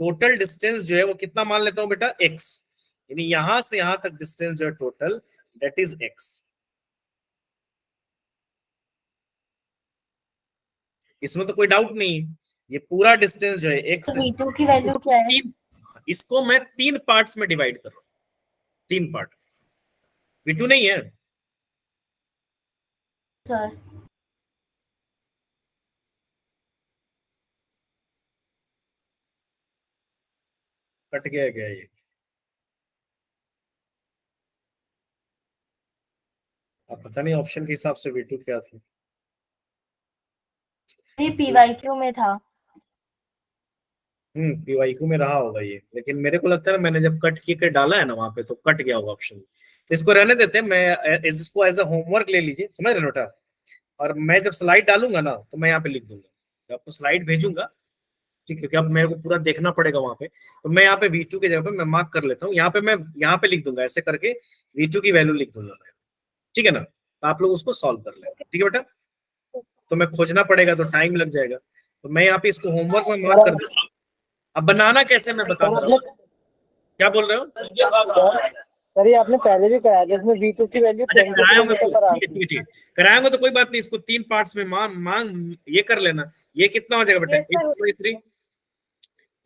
टोटल डिस्टेंस जो है वो कितना मान लेता हूं बेटा? एक्स। यानी यहां से यहां तक डिस्टेंस जो है टोटल, दैट इज एक्स। इसमें तो कोई डाउट नहीं है, ये पूरा डिस्टेंस जो है एक्स है। V2 की वैल्यू क्या है? इसको मैं 3 पार्ट्स में डिवाइड कर रहा हूं, 3 पार्ट। V2 नहीं है सर कट गया क्या ये? अब पता नहीं ऑप्शन के हिसाब से V2 क्या था। ये PYQ में था। PYQ में रहा होगा ये, लेकिन मेरे को लगता है ना, मैंने जब कट के डाला है ना वहां पे, तो कट गया होगा ऑप्शन। तो इसको रहने देते हैं, मैं इसको एज अ होमवर्क ले लीजिए, समझ रहे हो बेटा? और मैं जब स्लाइड डालूंगा ना, तो मैं यहाँ पे लिख दूंगा, जब आपको स्लाइड भेजूंगा, ठीक है, क्योंकि अब मेरे को पूरा देखना पड़ेगा वहां पे। तो मैं यहाँ पे V2 की जगह पे मैं मार्क कर लेता हूँ, यहाँ पे मैं यहाँ पे लिख दूंगा, ऐसे करके V2 की वैल्यू लिख दूंगा मैं, ठीक है ना? तो आप लोग उसको सॉल्व कर लेंगे, ठीक है बेटा? तो मैं खोजना पड़ेगा तो टाइम लग जाएगा, तो मैं यहाँ पे इसको होमवर्क में मार्क कर दूंगा। अब बनाना कैसे मैं बता रहा हूँ। क्या बोल रहे हो? सर ये आपने पहले भी कराया था, इसमें V2 की वैल्यू अच्छा 10 कराएंगे किलोमीटर तो पर ठीक है, आती है। ठीक है, कराएंगे तो कोई बात नहीं, इसको 3 पार्ट्स में मांग ये कर लेना। ये कितना हो जाएगा बेटा? Yes, sir. x/3।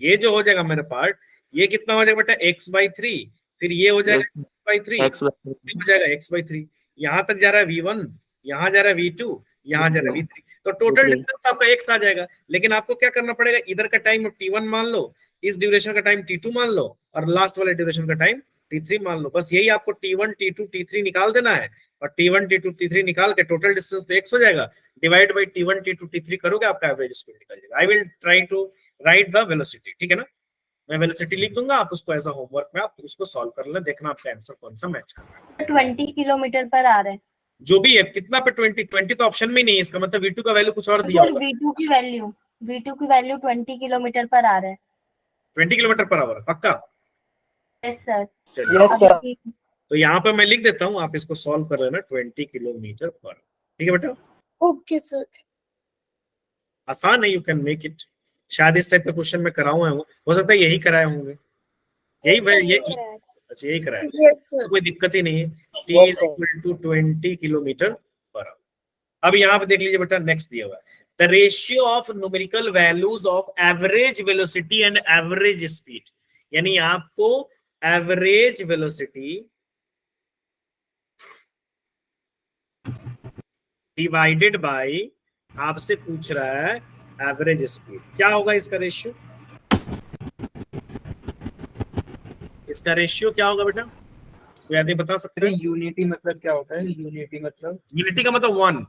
ये जो हो जाएगा मेरा पार्ट, ये कितना हो जाएगा बेटा? x/3। फिर ये हो जाएगा x/3, X by हो जाएगा x/3। यहाँ तक जा रहा है V1, यहाँ जा रहा है V2, यहाँ जा रहा है V3। तो टोटल V3। डिस्टेंस आपका x आ जाएगा। लेकिन आपको क्या करना पड़ेगा, इधर का टाइम T1 मान लो, इस ड्यूरेशन का टाइम T2 मान लो, और लास्ट वाले ड्यूरेशन का टाइम T3 मान लो। बस यही आपको T1 T2 T3 निकाल देना है, और T1 T2 T3 निकाल के टोटल डिस्टेंस तो x हो जाएगा, divide by T1 T2 T3 करोगे, आपका एवरेज स्पीड निकल जाएगा। I will try to write the velocity, ठीक है ना? मैं वेलोसिटी लिख दूंगा, आप उसको एज अ होमवर्क में आप उसको सॉल्व कर लेना, देखना आपका आंसर कौन सा मैच कर रहा है। 20 किलोमीटर पर आ रहा है। जो भी है, कितना पे 20 तो ऑप्शन में नहीं है, इसका मतलब V2 का वैल्यू कुछ और दिया सर होगा। V2 की वैल्यू 20 किलोमीटर पर आ रहा है। 20 किलोमीटर पर आवर पक्का? Yes sir. चलिए, Yes, sir. तो यहाँ पे मैं लिख देता हूँ, आप इसको सॉल्व कर लेना, 20 किलोमीटर पर, ठीक है बेटा? Okay, sir. आसान है, यू कैन मेक इट। शायद इस टाइप का क्वेश्चन में कराऊं, हो सकता है यही कराए होंगे, अच्छा यही कराया, Yes, sir. तो कोई दिक्कत ही नहीं है। T Yes, is sir. equal to 20 kilometre per hour. अब यहाँ पे देख लीजिए बेटा, नेक्स्ट दिया हुआ है, the ratio of numerical values of average velocity and average speed. यानी आपको एवरेज वेलोसिटी डिवाइडेड बाय, आपसे पूछ रहा है एवरेज स्पीड, क्या होगा इसका रेशियो? इसका रेशियो क्या होगा बेटा? कोई आदमी बता सकते हैं? यूनिटी मतलब क्या होता है? यूनिटी मतलब यूनिटी का मतलब 1,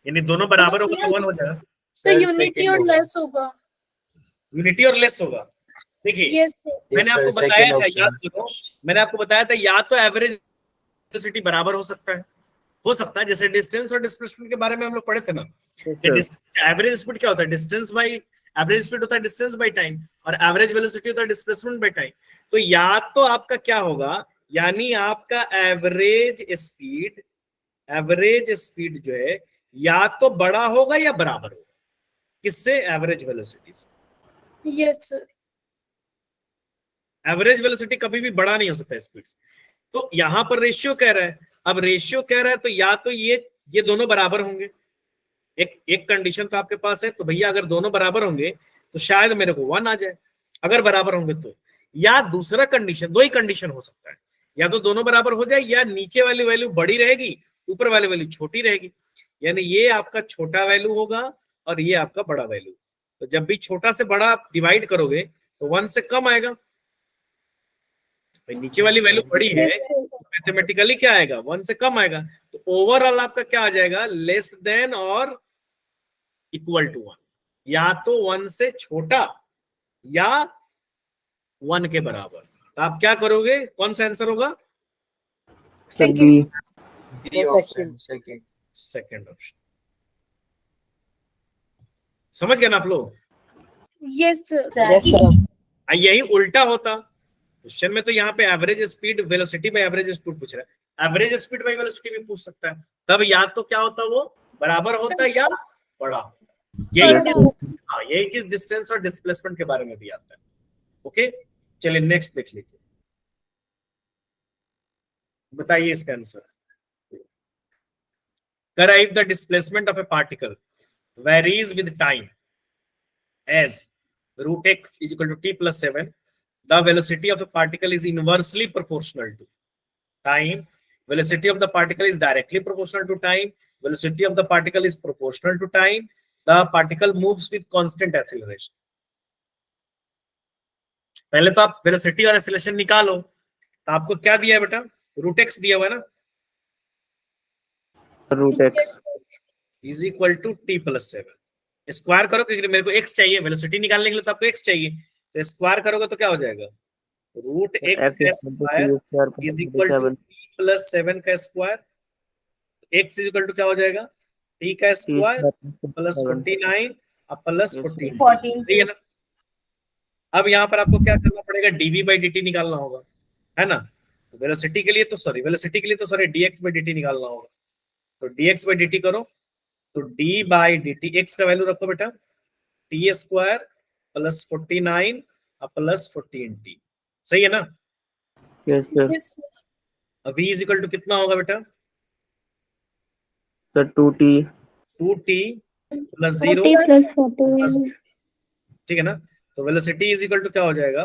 यानी दोनों बराबर होगा तो 1 हो जाएगा। So Sir, unity second और होगा। less होगा। यूनिटी और लेस होगा। देखिए, Yes, sir. मैंने Yes, आपको sir, बताया second था, option. याद करो, मैंने आपको बताया था, या तो एवरेज वेलोसिटी बराबर हो सकता है, जैसे डिस्टेंस और डिस्प्लेसमेंट के बारे में हम लोग पढ़े थे ना। एवरेज स्पीड क्या होता है? डिस्टेंस बाई, एवरेज स्पीड होता है डिस्टेंस बाई टाइम, और एवरेज वेलोसिटी होता है डिस्प्लेसमेंट बाई टाइम। तो या तो आपका क्या होगा, यानी आपका एवरेज स्पीड जो है, या तो बड़ा होगा या बराबर होगा, किससे? एवरेज वेलोसिटी से। Yes, sir. एवरेज वेलोसिटी कभी भी बड़ा नहीं हो सकता स्पीड से। तो यहां पर रेशियो कह रहा है, अब रेशियो कह रहा है तो या तो ये दोनों बराबर होंगे। एक कंडीशन तो आपके पास है, तो भैया अगर दोनों बराबर होंगे तो शायद मेरे को 1 आ जाए, अगर बराबर होंगे तो। या दूसरा कंडीशन, 2 ही कंडीशन हो सकता है, या तो दोनों बराबर हो जाए, या नीचे वाली वैल्यू बड़ी रहेगी, ऊपर वाली वैल्यू छोटी रहेगी। यानी ये आपका छोटा वैल्यू होगा और ये आपका बड़ा वैल्यू। तो जब भी छोटा से बड़ा आप डिवाइड करोगे तो 1 से कम आएगा। भाई नीचे वाली वैल्यू बड़ी है, Yes, sir. मैथमेटिकली क्या आएगा? 1 से कम आएगा। तो ओवरऑल आपका क्या आ जाएगा? लेस देन और इक्वल टू 1, या तो 1 से छोटा या 1 के बराबर। तो आप क्या करोगे, कौन सा आंसर होगा? Second. Second option. समझ गए ना आप लोग? Yes, sir. Yes, sir. यही उल्टा होता, क्वेश्चन में तो यहाँ पे average speed velocity by average speed पूछ रहा है, एवरेज स्पीड बाय वेलोसिटी भी पूछ सकता है, तब या तो क्या होता, वो बराबर होता या बड़ा होता। यही चीज, हाँ यही चीज डिस्टेंस और डिस्प्लेसमेंट के बारे में भी आता है। ओके, चलिए नेक्स्ट देख लीजिए, बताइए इसका answer. Derive the displacement of a particle varies with time as root x is equal to t plus 7. The velocity of a particle is inversely proportional to time. Velocity of the particle is directly proportional to time. Velocity of the particle is proportional to time. The particle moves with constant acceleration. पहले तो आप velocity और acceleration निकालो, तो आपको क्या दिया है बेटा, रूट एक्स दिया हुआ है ना, root X is equal to T plus 7। Square करो क्योंकि मेरे को एक्स चाहिए, वेलोसिटी निकालने के लिए तो आपको एक्स चाहिए, तो स्क्वायर करोगे तो क्या हो जाएगा, root X square is equal to T plus 7 का square, X is equal to क्या हो जाएगा, टी का स्क्वायर प्लस 49 और प्लस 14 है ना। अब यहाँ पर आपको क्या करना पड़ेगा, डीवी बाई डी टी निकालना होगा, है ना। वेलोसिटी के लिए तो sorry DX by D T निकालना होगा, तो dx बाई dt करो, तो d बाई dt x का वैल्यू रखो बेटा, t square plus 49 plus 14t, सही है ना। Yes sir. v is equal to कितना होगा बेटा, सर 2t प्लस 0, ठीक है ना। तो वेलोसिटी इज इक्वल टू क्या हो जाएगा,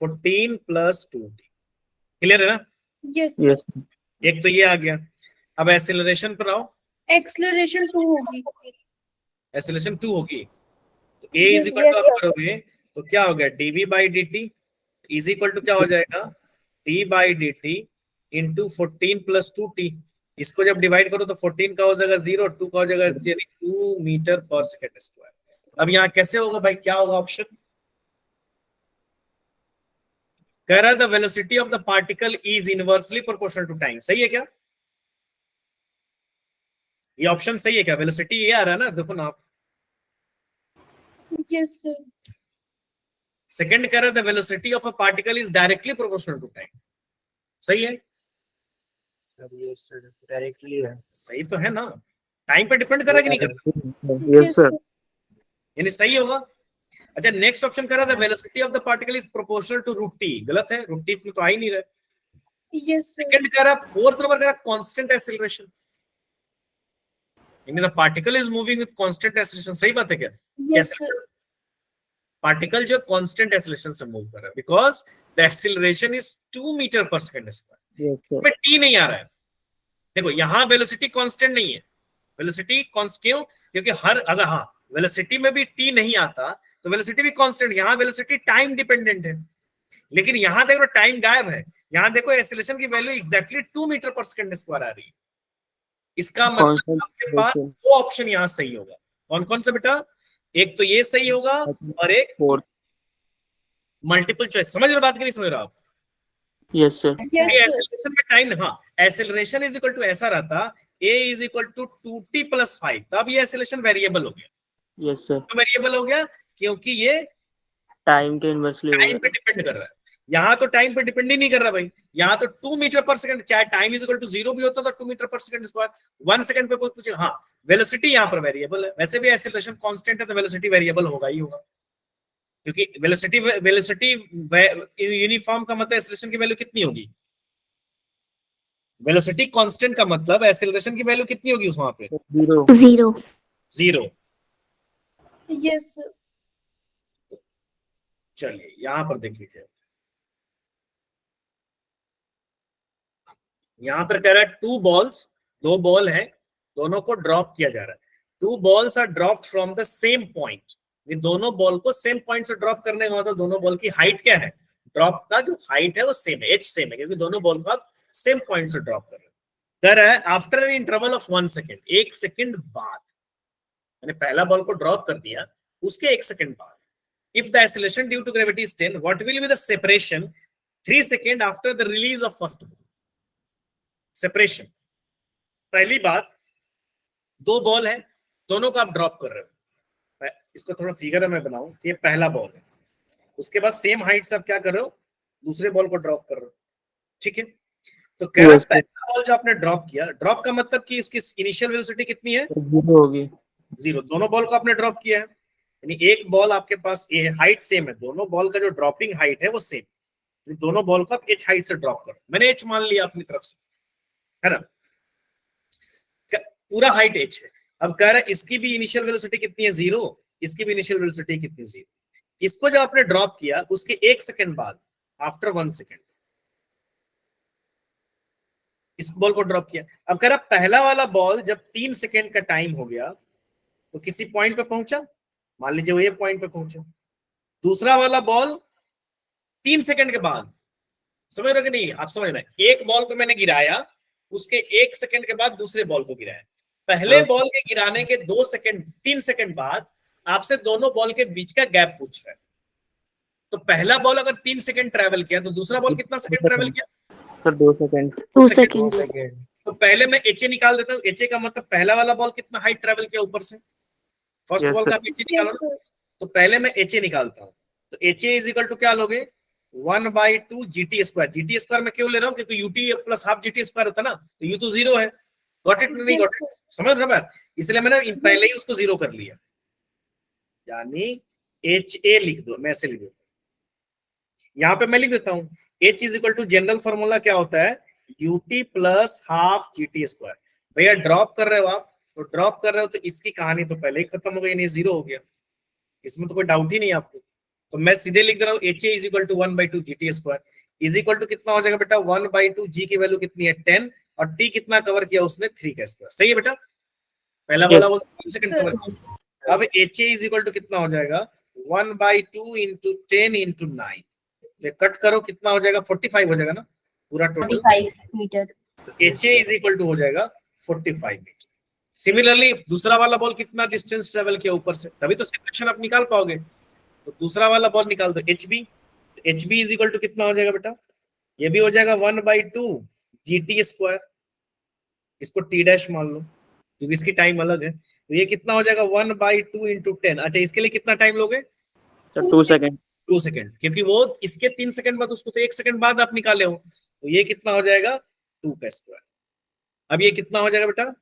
14 प्लस 2t, क्लियर है ना। यस यस एक तो ये आ गया। अब एक्सेलरेशन पर आओ, एक्सेलरेशन 2 होगी, एक्सेलरेशन 2 होगी, तो a इज इक्वल टू आप करोगे तो क्या हो गया, dv by dt is equal to क्या हो जाएगा, d by dt into 14 plus 2t। इसको जब डिवाइड करो तो 14 का हो जाएगा 0, 2 का हो जाएगा 2 मीटर पर सेकेंड स्क्वायर। अब यहाँ कैसे होगा भाई, क्या होगा ऑप्शन, कह रहा है the velocity of the particle is inversely proportional to time, सही है क्या, ये ऑप्शन सही है क्या, वेलोसिटी ये आ रहा है ना, देखो ना आप। Yes sir. सेकंड कह रहा है the velocity of a particle is directly proportional to time, सही है, ये सर डायरेक्टली है, सही तो है ना, टाइम पे डिपेंड कर रहा है कि नहीं कर रहा, यस सर। यानी सही होगा। अच्छा नेक्स्ट ऑप्शन कह रहा था velocity of the particle is proportional to root T, गलत है, रूट टी में तो आ ही नहीं रहा। Yes sir. सेकंड कह रहा, फोर्थ नंबर कह रहा कांस्टेंट एक्सीलरेशन, यानी the particle is moving with constant acceleration, सही बात है क्या, यस सर। पार्टिकल जो कांस्टेंट एक्सीलरेशन से मूव कर रहा है, because the acceleration is 2 meter per second square, इसमें टी नहीं आ रहा है। देखो यहाँ वेलोसिटी कांस्टेंट नहीं है, वेलोसिटी क्यों, क्योंकि हर अगर हाँ वेलोसिटी में भी टी नहीं आता तो वेलोसिटी भी कांस्टेंट, यहाँ वेलोसिटी टाइम डिपेंडेंट है, लेकिन यहाँ देखो टाइम गायब है, यहाँ देखो एक्सीलरेशन की value exactly 2 meter per second square आ रही है। इसका मतलब आपके पास दो ऑप्शन यहाँ सही होगा, कौन कौन सा बेटा, एक तो ये सही होगा और एक मल्टीपल चॉइस, समझ रहे बात की नहीं समझ रहे आप। Yes sir. एक्सेलरेशन में टाइम, हाँ एक्सेलरेशन इज इक्वल टू ऐसा रहता a is equal to 2t plus 5, तब ये एक्सेलरेशन वेरिएबल हो गया। Yes sir. तो वेरिएबल हो गया क्योंकि ये टाइम के इनवर्सली टाइम पे डिपेंड कर रहा है, यहाँ तो टाइम पे डिपेंड ही नहीं कर रहा भाई, यहाँ तो 2 मीटर पर सेकंड, चाहे टाइम इज इक्वल टू 0 भी होता तो 2 meter per second square, 1 second पे कुछ, हाँ वेलोसिटी यहाँ पर वेरिएबल है, वैसे भी एक्सेलरेशन कांस्टेंट है तो वेलोसिटी वेरिएबल होगा ही होगा, क्योंकि वेलोसिटी यूनिफॉर्म का मतलब एक्सेलरेशन की वैल्यू कितनी होगी, वेलोसिटी कांस्टेंट का मतलब एक्सेलरेशन की वैल्यू कितनी होगी उस वहां पे, 0। Yes sir. चलिए यहां पर देख लीजिए, यहां पर कह रहा है 2 बॉल्स, 2 बॉल है, दोनों को ड्रॉप किया जा रहा है, 2 balls are dropped from the same point, ये दोनों बॉल को सेम पॉइंट से ड्रॉप करने का मतलब दोनों बॉल की हाइट क्या है, ड्रॉप का जो हाइट है वो सेम है, एच सेम है, क्योंकि दोनों बॉल को आप सेम पॉइंट से ड्रॉप कर रहे हैं। कह रहा है after an interval of 1 second, 1 second बाद, मैंने पहला बॉल को ड्रॉप कर दिया, उसके 1 सेकेंड बाद, if the acceleration due to gravity is 10, what will be the separation 3 second after the release of first ball. Separation, पहली बात 2 बॉल है, दोनों को आप ड्रॉप कर रहे हो, इसको थोड़ा फिगर में बनाऊं, ये पहला बॉल है, उसके बाद सेम हाइट से आप क्या कर रहे हो, दूसरे बॉल को ड्रॉप कर रहे हो, ठीक है। तो कह रहा Yes, sir. पहला बॉल जो आपने ड्रॉप किया, ड्रॉप का मतलब कि इसकी इनिशियल वेलोसिटी कितनी है, 0 होगी। 0। दोनों बॉल को आपने ड्रॉप किया है, यानी एक बॉल आपके पास ये हाइट सेम है, दोनों बॉल का जो ड्रॉपिंग हाइट है वो सेम, दोनों बॉल को आप h हाइट से ड्रॉप करो। मैंने h मान लिया अपनी तरफ से, है ना, पूरा हाइट h है। अब कह रहा है इसकी भी इनिशियल वेलोसिटी कितनी है, 0, इसकी भी इनिशियल वेलोसिटी कितनी, 0। इसको जो आपने ड्रॉप किया उसके 1 सेकंड बाद, आफ्टर 1 सेकंड, इस बॉल को ड्रॉप किया। अब कह रहा पहला वाला बॉल जब 3 सेकंड का टाइम हो गया तो किसी पॉइंट पे पहुंचा, मान लीजिए वो ये पॉइंट पे पहुंचा। दूसरा वाला बॉल 3 सेकंड के बाद, समझ रहे हो कि नहीं, आप समझ रहे हैं, एक बॉल को मैंने गिराया, उसके 1 सेकंड के बाद दूसरे बॉल को गिराया। पहले बॉल के गिराने के 2 सेकंड 3 सेकंड बाद आपसे दोनों बॉल के बीच का गैप पूछ रहा है। तो पहला बॉल अगर 3 सेकंड ट्रेवल किया तो दूसरा बॉल कितना सेकंड ट्रेवल किया, sir 2 second. 2 second. Second. Second. तो पहले मैं एच निकाल देता हूँ, एच का मतलब पहला वाला बॉल कितना हाइट ट्रेवल किया ऊपर से, फर्स्ट Yes, बॉल sir. का एच निकालो Yes, ना। sir. तो पहले मैं एच निकालता हूँ, तो एच इज इक्वल टू क्या लोगे, 1/2 GT स्क्वायर। GT स्क्वायर में क्यों ले रहा हूँ, क्योंकि UT plus half GT square होता ना, तो यू तो 0 है, गॉट इट नहीं, Yes, गॉट इट, समझ रहे हो, इसलिए मैंने पहले ही उसको 0 कर लिया, यानी एच ए लिख दो, मैं ऐसे लिख देता हूँ, यहाँ पे मैं लिख देता हूँ H is equal to general formula क्या होता है, UT plus half GT square. भैया ड्रॉप कर रहे हो आप, तो ड्रॉप कर रहे हो तो इसकी कहानी तो पहले ही खत्म हो गई, यानी 0 हो गया, इसमें तो कोई डाउट ही नहीं आपको। तो मैं सीधे लिख रहा हूँ H is equal to 1/2 GT square is equal to कितना हो जाएगा बेटा, 1/2 G की वैल्यू कितनी है 10, और T कितना कवर किया उसने 3 का स्क्वायर, सही है बेटा, पहला वाला वो 3 सेकंड कवर किया। अब एच इज इक्वल टू कितना हो जाएगा, 1/2 इंटू 10 इंटू 9, कट करो कितना हो जाएगा, 45 हो जाएगा ना पूरा टोटल, 45 मीटर। एच इज इक्वल टू हो जाएगा 45 मीटर। सिमिलरली दूसरा वाला बॉल कितना डिस्टेंस ट्रेवल किया ऊपर से, तभी तो सेपरेशन आप निकाल पाओगे। तो दूसरा वाला बॉल निकाल दो H B, H B is equal to कितना हो जाएगा बेटा, ये भी हो जाएगा 1/2 GT स्क्वायर, इसको T डैश मान लो क्योंकि इसकी टाइम अलग है, तो ये कितना हो जाएगा 1/2 इंटू 10। अच्छा इसके लिए कितना टाइम लोगे, सर 2 सेकंड। 2 सेकंड, क्योंकि वो इसके 3 सेकंड बाद, उसको तो 1 सेकंड बाद आप निकाले हो, तो ये कितना हो जाएगा 2 का स्क्वायर। अब ये कितना हो जाएगा बेटा,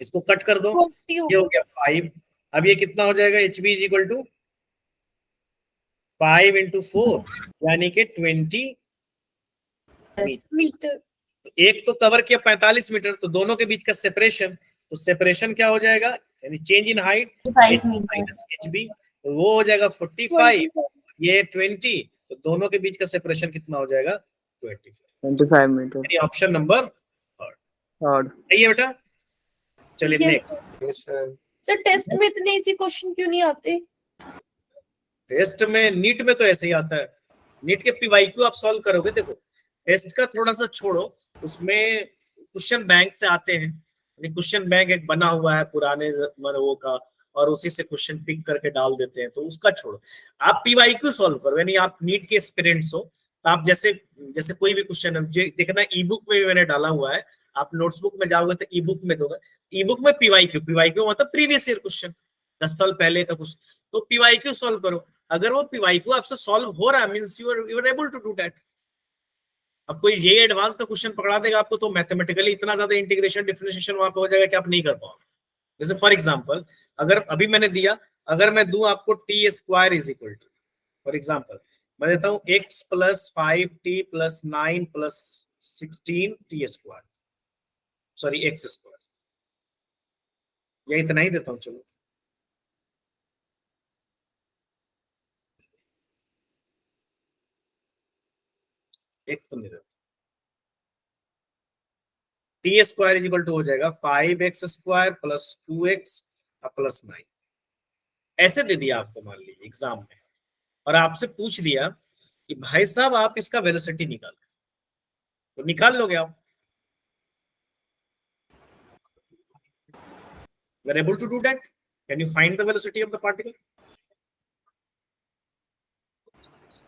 इसको कट कर दो, 40 ये हो गया 5। अब ये कितना हो जाएगा, H B is equal to 5 into 4 यानी कि 20 मीटर। तो एक तो कवर किया 45 मीटर, तो दोनों के बीच का सेपरेशन, तो सेपरेशन क्या हो जाएगा, यानी change in height 5 meter. Minus H B, तो वो हो जाएगा 45, ये 20, तो दोनों के बीच का सेपरेशन कितना हो जाएगा 25 मीटर। यानी ऑप्शन नंबर थर्ड। सही है बेटा। चलिए Yes, next, sir. Yes sir. Sir test में इतने इजी क्वेश्चन क्यों नहीं आते? टेस्ट में नीट में तो ऐसे ही आता है, नीट के पीवाईक्यू आप सॉल्व करोगे, देखो टेस्ट का थोड़ा सा छोड़ो, उसमें क्वेश्चन बैंक से आते हैं, क्वेश्चन बैंक एक बना हुआ है पुराने वो का, और उसी से क्वेश्चन पिक करके डाल देते हैं, तो उसका छोड़ो, आप पीवाईक्यू सॉल्व करो, यानी आप नीट के एस्पिरेंट्स हो, तो आप जैसे जैसे कोई भी क्वेश्चन देखना, ई बुक में भी मैंने डाला हुआ है, आप नोट्सबुक में जाओगे तो ई बुक में दोगे, ई बुक में पीवाईक्यू मतलब प्रीवियस ईयर क्वेश्चन, 10 साल पहले का क्वेश्चन, तो पीवाईक्यू सॉल्व करो, अगर वो पीवाईक्यू आपसे सॉल्व हो रहा है means you are able to do that. अब कोई ये एडवांस का क्वेश्चन पकड़ा देगा आपको, तो मैथमेटिकली इतना ज्यादा इंटीग्रेशन डिफरेंशिएशन वहां पे हो जाएगा कि आप नहीं कर पाओगे। जैसे फॉर एग्जांपल, अगर अभी मैंने दिया, अगर मैं दूं आपको T square is equal to, for example मैं देता हूं x plus 5t plus 9 plus 16 T square, sorry X square, या इतना ही देता हूं, चलो एक्स तो नहीं देता, T square is equal to हो जाएगा 5x square plus 2x plus 9, ऐसे दे दिया आपको मान लीजिए एग्जाम में, और आपसे पूछ दिया कि भाई साहब आप इसका वेलोसिटी निकालो, तो निकाल लोगे आप, you are able to do that, can you find the velocity of the particle?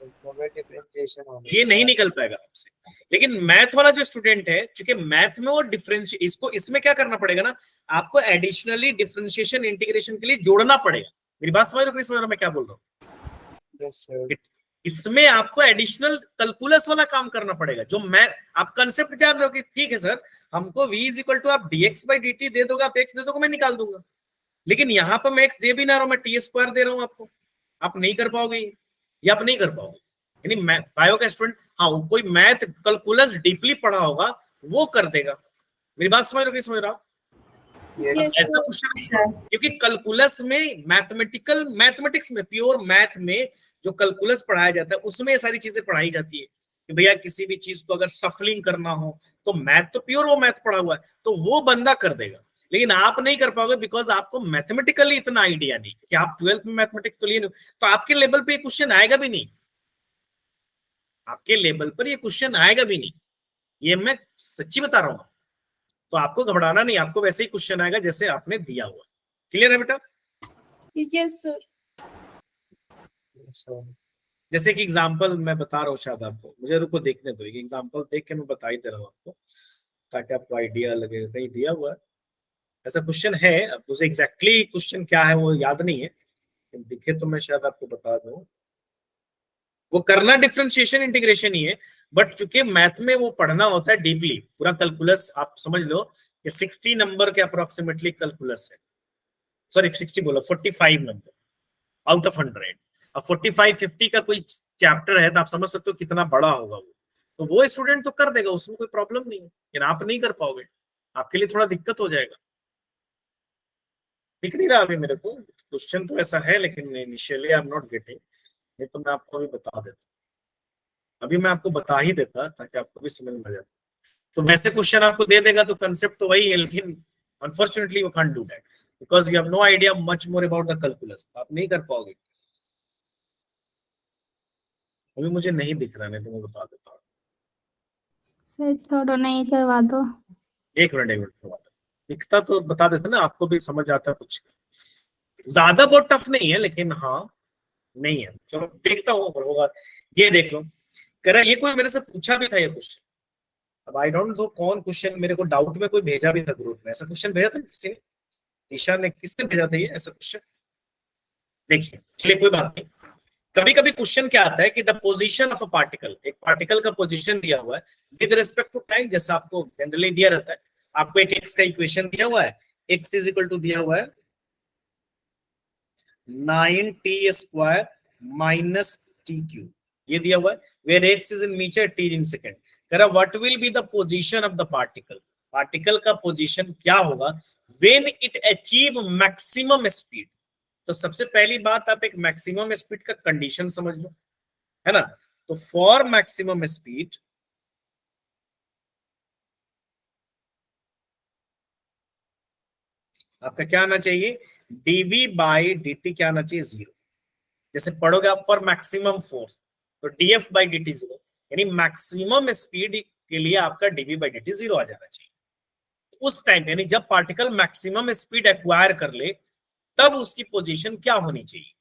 Differentiation होने ये नहीं निकल पाएगा आपसे, लेकिन मैथ वाला जो स्टूडेंट है, चूंकि मैथ में वो डिफरेंशिएट, इसको इसमें क्या करना पड़ेगा ना, आपको एडिशनली डिफरेंशिएशन इंटीग्रेशन के लिए जोड़ना पड़ेगा। मेरी बात समझ रहे हो, मैं क्या बोल रहा हूँ, Yes, sir. इसमें आपको एडिशनल कैलकुलस वाला काम करना पड़ेगा। जो मैं आप कंसेप्ट जान रहे हो कि ठीक है सर, हमको v इज इक्वल टू आप dx बाई dt दे दोगे, आप x दे दोगे, मैं निकाल दूंगा। लेकिन यहाँ पर मैं x दे भी ना रहा हूं, मैं टी स्क्वायर दे रहा हूँ आपको, आप नहीं कर पाओगे ये आप नहीं कर पाओगे। यानी बायो का स्टूडेंट, हाँ कोई मैथ कैलकुलस डीपली पढ़ा होगा वो कर देगा। मेरी बात समझ रहे हो कि समझ रहा हूँ? Yes. Yes, ऐसा sir. क्वेश्चन, क्योंकि कैलकुलस में मैथमेटिक्स में प्योर मैथ में जो कैलकुलस पढ़ाया जाता है उसमें ये सारी चीजें पढ़ाई जाती है कि भैया किसी भी चीज को अगर सफलिंग करना हो तो मैथ तो प्योर वो मैथ पढ़ा हुआ है तो वो बंदा कर देगा। लेकिन आप नहीं कर पाओगे बिकॉज आपको मैथमेटिकली इतना आइडिया नहीं कि आप 12th में मैथमेटिक्स तो लिए नहीं, तो आपके लेवल पे ये क्वेश्चन आएगा भी नहीं, आपके लेवल पर ये क्वेश्चन आएगा भी नहीं, ये मैं सच्ची बता रहा हूँ। तो आपको घबराना नहीं, आपको वैसे ही क्वेश्चन आएगा जैसे आपने दिया हुआ। क्लियर है बेटा? Yes, sir. Yes, sir. जैसे कि एग्जांपल मैं बता रहा हूँ, शायद आपको, मुझे रुको देखने दो, एक एग्जांपल देख के मैं बता ही दे रहा हूँ आपको ताकि आपको आइडिया लगे। कहीं दिया हुआ है ऐसा क्वेश्चन है, अब मुझे एग्जैक्टली क्वेश्चन क्या है वो याद नहीं है, दिखे तो मैं शायद आपको बता दूं। वो करना डिफरेंशिएशन इंटीग्रेशन ही है, बट चूंकि मैथ में वो पढ़ना होता है डीपली, पूरा कैलकुलस आप समझ लो कि 60 नंबर के अप्रोक्सीमेटली कैलकुलस है, सॉरी 60 बोलो 45 नंबर आउट ऑफ 100। अब 45-50 का कोई चैप्टर है तो आप समझ सकते हो कितना बड़ा होगा वो, तो वो स्टूडेंट तो कर देगा, उसमें कोई प्रॉब्लम नहीं है, लेकिन आप नहीं कर पाओगे, आपके लिए थोड़ा दिक्कत हो जाएगा। दिख नहीं रहा अभी मेरे को क्वेश्चन तो ऐसा है, लेकिन initially I am not getting, ये तो मैं आपको भी बता देता, अभी मैं आपको बता ही देता ताकि आपको भी समझ में आ जाए। तो वैसे क्वेश्चन आपको दे देगा तो कंसेप्ट तो वही है, लेकिन unfortunately you can't do that because you have no idea much more about the calculus, आप नहीं कर पाओगे। अभी मुझे नहीं दिख रहा, नहीं तो मैं बता देता हूँ। सर छोड़ो, नहीं करवा दो। एक मिनट करवा दो, दिखता तो बता देता ना, आपको भी समझ आता कुछ, ज्यादा बहुत टफ नहीं है लेकिन हाँ नहीं है। चलो देखता हूँ अगर होगा। ये देख लो, कह रहा ये कोई मेरे से पूछा भी था ये क्वेश्चन, अब आई डोंट नो कौन क्वेश्चन, मेरे को डाउट में कोई भेजा भी था ग्रुप में, ऐसा क्वेश्चन भेजा था किसी ने, ईशा ने, किसने भेजा था ये ऐसा क्वेश्चन? देखिए चलिए कोई बात नहीं। कभी कभी क्वेश्चन क्या आता है कि the position of a particle, एक पार्टिकल का पोजीशन दिया हुआ है विद रिस्पेक्ट टू टाइम, जैसा आपको जनरली दिया रहता है, आपको एक एक्स का इक्वेशन दिया हुआ है, एक्स इज इक्वल टू दिया हुआ है 9t square minus T cube, ये दिया हुआ है, where X is in meter, T in second. कह रहा what will be the position of the particle, particle का पोजीशन क्या होगा when it achieve maximum speed. तो सबसे पहली बात आप एक मैक्सिमम स्पीड का कंडीशन समझ लो, है ना। तो फॉर मैक्सिमम स्पीड आपका क्या आना चाहिए, dv बाई dt क्या आना चाहिए, 0। जैसे पढ़ोगे आप फॉर मैक्सिमम फोर्स तो df बाई dt 0, यानी मैक्सिमम स्पीड के लिए आपका dv बाई dt 0 आ जाना चाहिए। उस टाइम यानी जब पार्टिकल मैक्सिमम स्पीड एक्वायर कर ले तब उसकी पोजीशन क्या होनी चाहिए।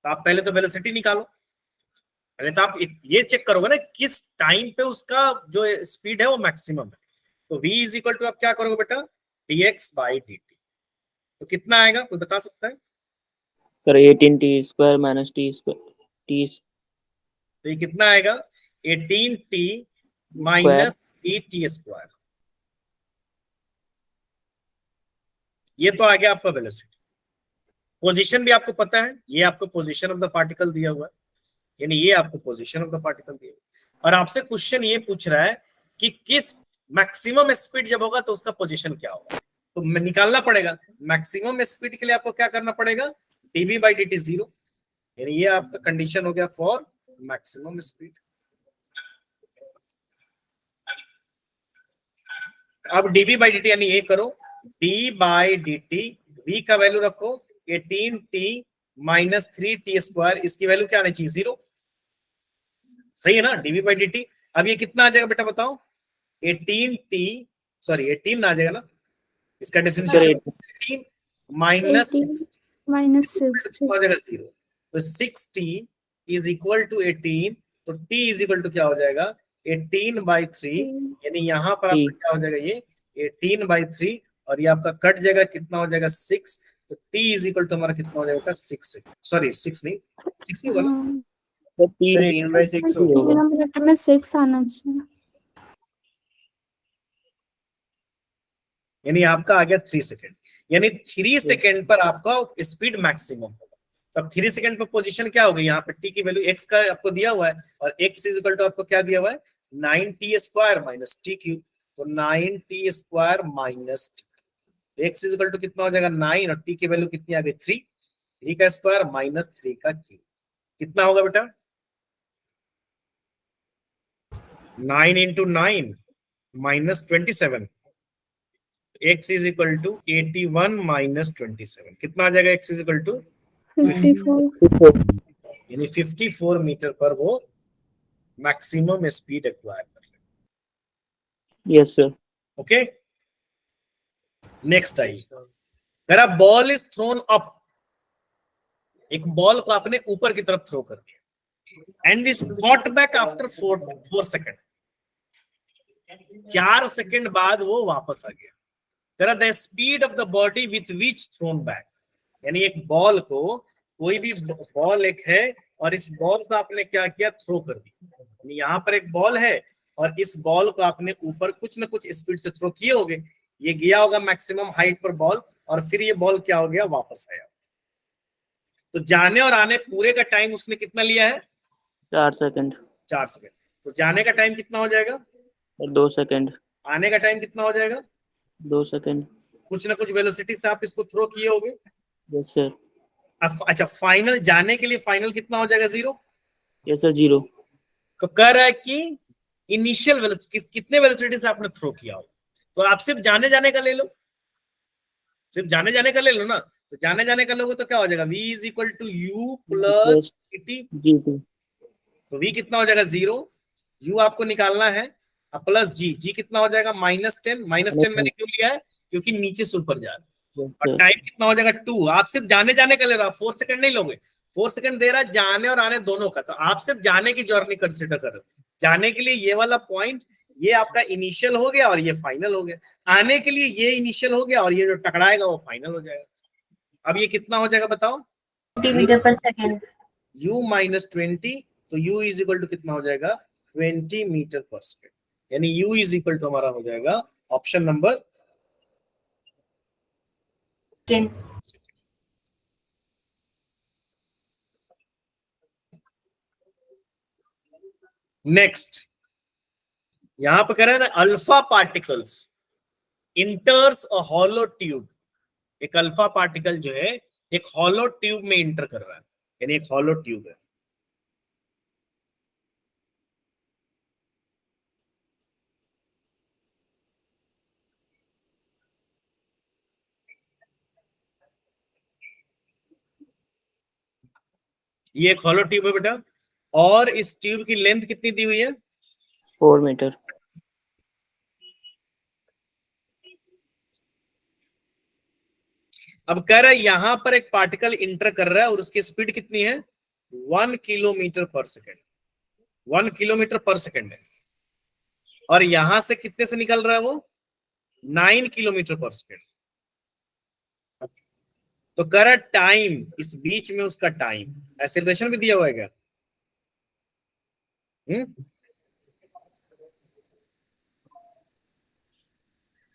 तो आप पहले तो वेलोसिटी निकालो, पहले तो आप ये चेक करोगे ना किस टाइम पे उसका जो स्पीड है वो मैक्सिमम है। तो v इज इक्वल टू आप क्या करोगे बेटा, dx बाई dt, तो कितना आएगा कोई बता सकता है? Sir 18t square minus t square, तो ये कितना आएगा, 18t माइनस 8t स्क्वायर, ये तो आ गया आपका वेलोसिटी। पोजीशन भी आपको पता है, ये आपको पोजीशन ऑफ द पार्टिकल दिया हुआ है, यानी ये आपको पोजीशन ऑफ द पार्टिकल दिया हुआ है। और आपसे क्वेश्चन ये पूछ रहा है कि किस मैक्सिमम स्पीड जब होगा तो उसका पोजीशन क्या होगा, तो निकालना पड़ेगा। मैक्सिमम स्पीड के लिए आपको क्या करना पड़ेगा, dv बाई dt 0, यानी ये आपका कंडीशन हो गया फॉर मैक्सिमम स्पीड। अब dv बाई dt यानी ये करो, d बाई dt, v का वैल्यू रखो 18t माइनस 3t स्क्वायर, इसकी वैल्यू क्या आनी चाहिए, 0, सही है ना, dv बाई dt। अब ये कितना आ जाएगा बेटा बताओ, 18t, सॉरी 18 आ जाएगा ना, इसका डिफरेंशिएशन 18 माइनस 60 हो जाएगा 0, तो 6t इज इक्वल टू 18, तो t इज इक्वल टू क्या हो जाएगा 18 बाई 3, यानी यहाँ पर आपका क्या हो जाएगा ये 18 बाई 3, और ये आपका कट जाएगा, कितना हो जाएगा 6, तो t इज इक्वल टू हमारा कितना हो जाएगा 6, सॉरी 6 नहीं, 6 नहीं होगा ना, तो T सर 18/6 होगा। होगा। डिनोमिनेटर में 6 आना चाहिए। यानी आपका आ गया 3 सेकेंड, यानी 3 सेकेंड पर आपका स्पीड मैक्सिमम होगा। तब 3 सेकेंड पर पोजीशन क्या होगी, यहाँ पे टी की वैल्यू एक्स का आपको दिया हुआ है और एक्स इज इक्वल टू आपको क्या दिया हुआ है 9t² माइनस टी क्यूब, तो 9t² minus T, X is equal to कितना हो जाएगा 9 और टी की वैल्यू कितनी आ गई 3, 3 का स्क्वायर माइनस 3 का क्यूब, कितना होगा बेटा 9 into 9 minus 27, x is equal to 81 minus 27, कितना आ जाएगा x इज इक्वल टू 54। यानी 54 मीटर पर वो मैक्सिमम स्पीड एक्वायर कर ले। Yes sir. Okay, next I, मेरा बॉल इज थ्रोन अप, एक बॉल को आपने ऊपर की तरफ थ्रो कर दिया and is caught back after 4 second, 4 second बाद वो वापस आ गया। The speed of the body with which thrown back, यानी एक बॉल को, कोई भी बॉल एक है और इस बॉल को आपने क्या किया थ्रो कर दिया, यानी यहाँ पर एक बॉल है और इस बॉल को आपने ऊपर कुछ ना कुछ स्पीड से थ्रो किए होगे, ये गया होगा मैक्सिमम हाइट पर बॉल और फिर ये बॉल क्या हो गया वापस आया। तो जाने और आने पूरे का टाइम उसने कितना लिया है 4 सेकंड। 4 सेकेंड, तो जाने का टाइम कितना हो जाएगा और 2 सेकंड। आने का टाइम कितना हो जाएगा 2 सेकंड। कुछ ना कुछ वेलोसिटी से आप इसको थ्रो किए होगे। Yes sir. अच्छा, फाइनल जाने के लिए फाइनल कितना हो जाएगा 0, यस सर 0। तो कह रहा है कि इनिशियल कितने वेलोसिटी से आपने थ्रो किया हो, तो आप सिर्फ जाने जाने का ले लो, सिर्फ जाने जाने का ले लो ना, तो जाने जाने का लोगे तो क्या हो जाएगा v is equal to you plus t, जी जी। तो v कितना हो जाएगा 0, u आपको निकालना है प्लस g कितना हो जाएगा -10, -10 मैंने क्यों लिया है क्योंकि नीचे से ऊपर जा रहा है, और टाइम कितना हो जाएगा 2, आप सिर्फ जाने जाने का ले रहा, 4 सेकंड नहीं लोगे, 4 सेकंड दे रहा जाने और आने दोनों का, तो आप सिर्फ जाने की जर्नी कंसिडर कर रहे हो, जाने के लिए ये वाला पॉइंट ये आपका इनिशियल हो गया और ये फाइनल हो गया, आने के लिए ये इनिशियल हो गया और ये जो टकराएगा वो फाइनल हो जाएगा। अब ये कितना हो जाएगा बताओ 20 मीटर पर सेकेंड। u माइनस 20, तो u इज इक्वल टू कितना हो जाएगा 20 मीटर पर सेकेंड, यानी u इज इक्वल टू हमारा हो जाएगा ऑप्शन नंबर नेक्स्ट। यहां पर कह रहे हैं ना alpha particles इंटर्स a hollow tube, एक अल्फा पार्टिकल जो है एक हॉलो ट्यूब में इंटर कर रहा है, यानी एक हॉलो ट्यूब है। ये एक हॉलो ट्यूब है बेटा, और इस ट्यूब की लेंथ कितनी दी हुई है 4 मीटर। अब कह रहा है यहां पर एक पार्टिकल इंटर कर रहा है और उसकी स्पीड कितनी है 1 किलोमीटर पर सेकेंड, 1 किलोमीटर पर सेकेंड है, और यहां से कितने से निकल रहा है वो 9 किलोमीटर पर सेकेंड। तो कह रहा है टाइम, इस बीच में उसका टाइम, एक्सेलरेशन भी दिया हुआ है क्या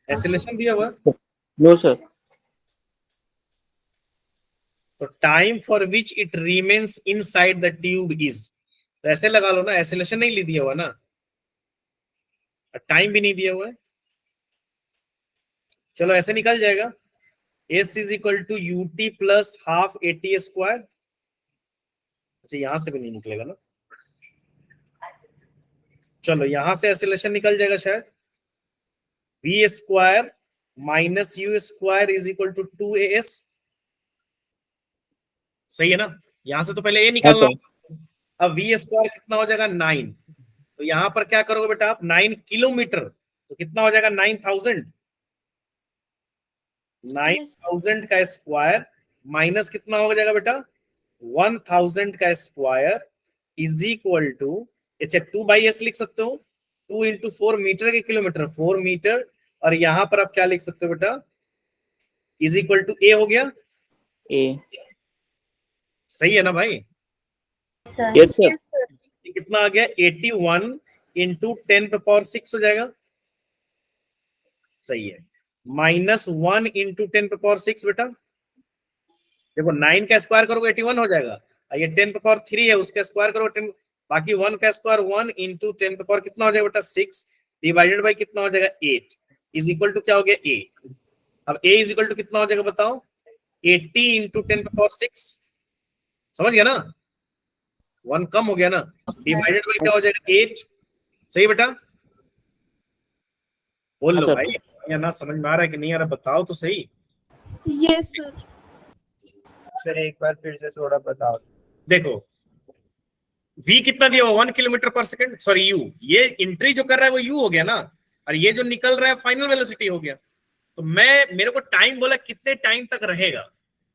एक्सेलरेशन दिया हुआ है? No sir. तो time for which it remains inside the tube is, तो ऐसे लगा लो ना, एक्सेलरेशन नहीं दिया हुआ ना, टाइम भी नहीं दिया हुआ है, चलो ऐसे निकल जाएगा s is equal to ut plus half at²। अच्छा यहां से भी नहीं निकलेगा ना, चलो यहां से एक्सेलरेशन निकल जाएगा शायद v² minus u² is equal to 2as, सही है ना, यहां से तो पहले ये निकालना होगा। अब v² कितना हो जाएगा 9, तो यहां पर क्या करोगे बेटा आप 9 किलोमीटर, तो कितना हो जाएगा 9000, 9000 का स्क्वायर माइनस कितना हो जाएगा बेटा 1000 का स्क्वायर इज इक्वल टू, इसे 2/s लिख सकते हो, 2 इंटू 4 मीटर के किलोमीटर 4 मीटर, और यहां पर आप क्या लिख सकते हो बेटा इज इक्वल टू a हो गया, ए। सही है ना भाई, यस सर। ये कितना आ गया 81 इंटू 10 पे पावर 6 हो जाएगा, सही है। -1 इंटू 10 पे पावर 6 बेटा, देखो 9 का स्क्वायर करोगे 81 हो जाएगा, और ये 10 पे पावर 3 है उसका स्क्वायर करो 10, बाकी 1 का स्क्वायर 1 इंटू 10 पे पावर कितना हो जाएगा बेटा 6 डिवाइडेड बाई कितना हो जाएगा 8 इज इक्वल टू क्या हो गया a। अब a इज इक्वल टू कितना हो जाएगा बताओ 80 इंटू 10 पे पावर 6, समझ गया ना, 1 कम हो गया ना, डिवाइडेड बाई क्या हो जाएगा 8, सही बेटा, बोल हाँ लो सर। भाई, या ना समझ में आ रहा है कि नहीं आ रहा बताओ तो सही। Yes sir. सर एक बार फिर से थोड़ा बताओ। देखो v कितना दिया हुआ 1 किलोमीटर पर सेकंड, सॉरी u, ये एंट्री जो कर रहा है वो u हो गया ना, और ये जो निकल रहा है फाइनल वेलोसिटी हो गया। तो मेरे को टाइम बोला कितने टाइम तक रहेगा,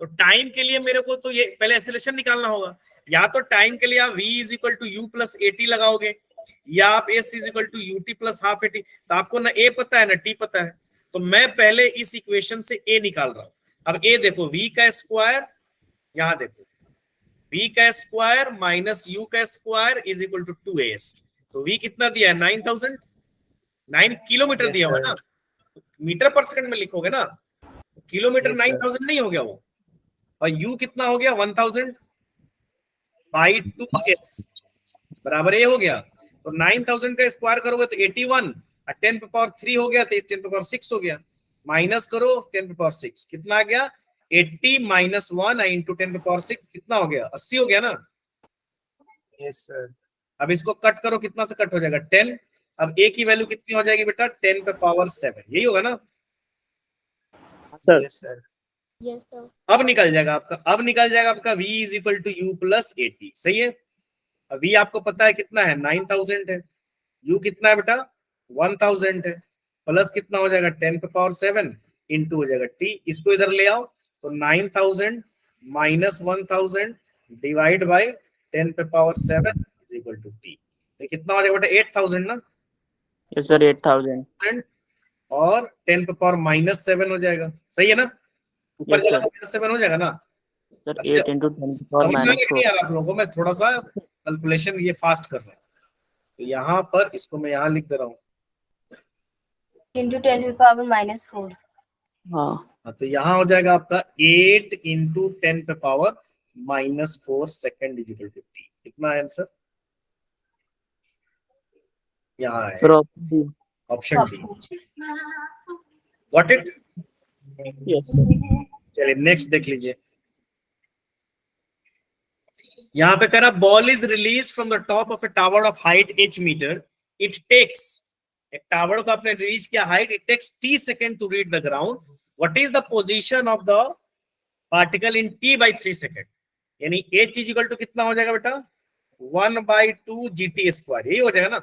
तो टाइम के लिए मेरे को तो ये पहले एक्सेलरेशन निकालना होगा, या तो टाइम के लिए आप v is equal to you plus AT लगाओगे, या आप s is equal to UT plus half AT. तो आपको ना a पता है ना t पता है, तो मैं पहले इस इक्वेशन से a निकाल रहा हूं। अब a देखो v का स्क्वायर, यहां देखो v का स्क्वायर माइनस u का square is equal to 2as, तो v कितना दिया है 9000, 9 किलोमीटर Yes, दिया हुआ sir. ना, मीटर पर सेकंड में लिखोगे ना, किलोमीटर Yes, sir. 9000 नहीं हो गया वो, और u कितना हो गया 1000 बाई 2s बराबर ये हो गया। तो 9000 का स्क्वायर करोगे तो 81, और 10 पे पावर 3 हो गया तो 10 पे पावर 6 हो गया, माइनस करो 10 पे पावर 6 कितना आ गया 80 माइनस 1 इंटू 10 पे पावर 6 कितना हो गया 80 हो गया ना। Yes sir. अब इसको कट करो, कितना से कट हो जाएगा 10, अब a की वैल्यू कितनी हो जाएगी बेटा 10 पे पावर 7, यही होगा ना sir. Yes sir. Yes sir. अब निकल जाएगा आपका v is equal to you plus 80, सही है। अब v आपको पता है कितना है 9000 है, u कितना है बेटा 1000 है, प्लस कितना हो जाएगा 10 पे पावर 7 इंटू हो जाएगा t, इसको इधर ले आओ तो 9000 माइनस 1000 डिवाइड बाय 10 पे power 7 is equal to t, ये कितना हो जाएगा बेटा 8000 ना, यस सर 8000 और 10 पे पावर माइनस 7 हो जाएगा, सही है ना, ऊपर Yes, जाएगा sir. माइनस 7 हो जाएगा ना। सर 8 इंटू 10 और समझ में आ रहा है माइनस कि नहीं यार आप लोगों को, मैं थोड़ा सा कैलकुलेशन ये फास्ट कर रहा हूँ, तो यहाँ पर इसको मैं यहाँ लिख दे रहा हूँ, into 10 to the power minus 4. हाँ तो यहाँ हो जाएगा आपका 8 इंटू 10 पे power minus 4 second is equal to t, कितना है आंसर, यहाँ है sir option D, got it. Yes sir. चलिए नेक्स्ट देख लीजिए, यहाँ पे कह रहा ball is release from the top of a tower of height h meter, it takes, एक टावर को आपने रिलीज किया height, it takes t second to reach the ground, what is the position of the particle in t by 3 second, यानी h is equal to कितना हो जाएगा बेटा 1/2 gt square, यही हो जाएगा ना,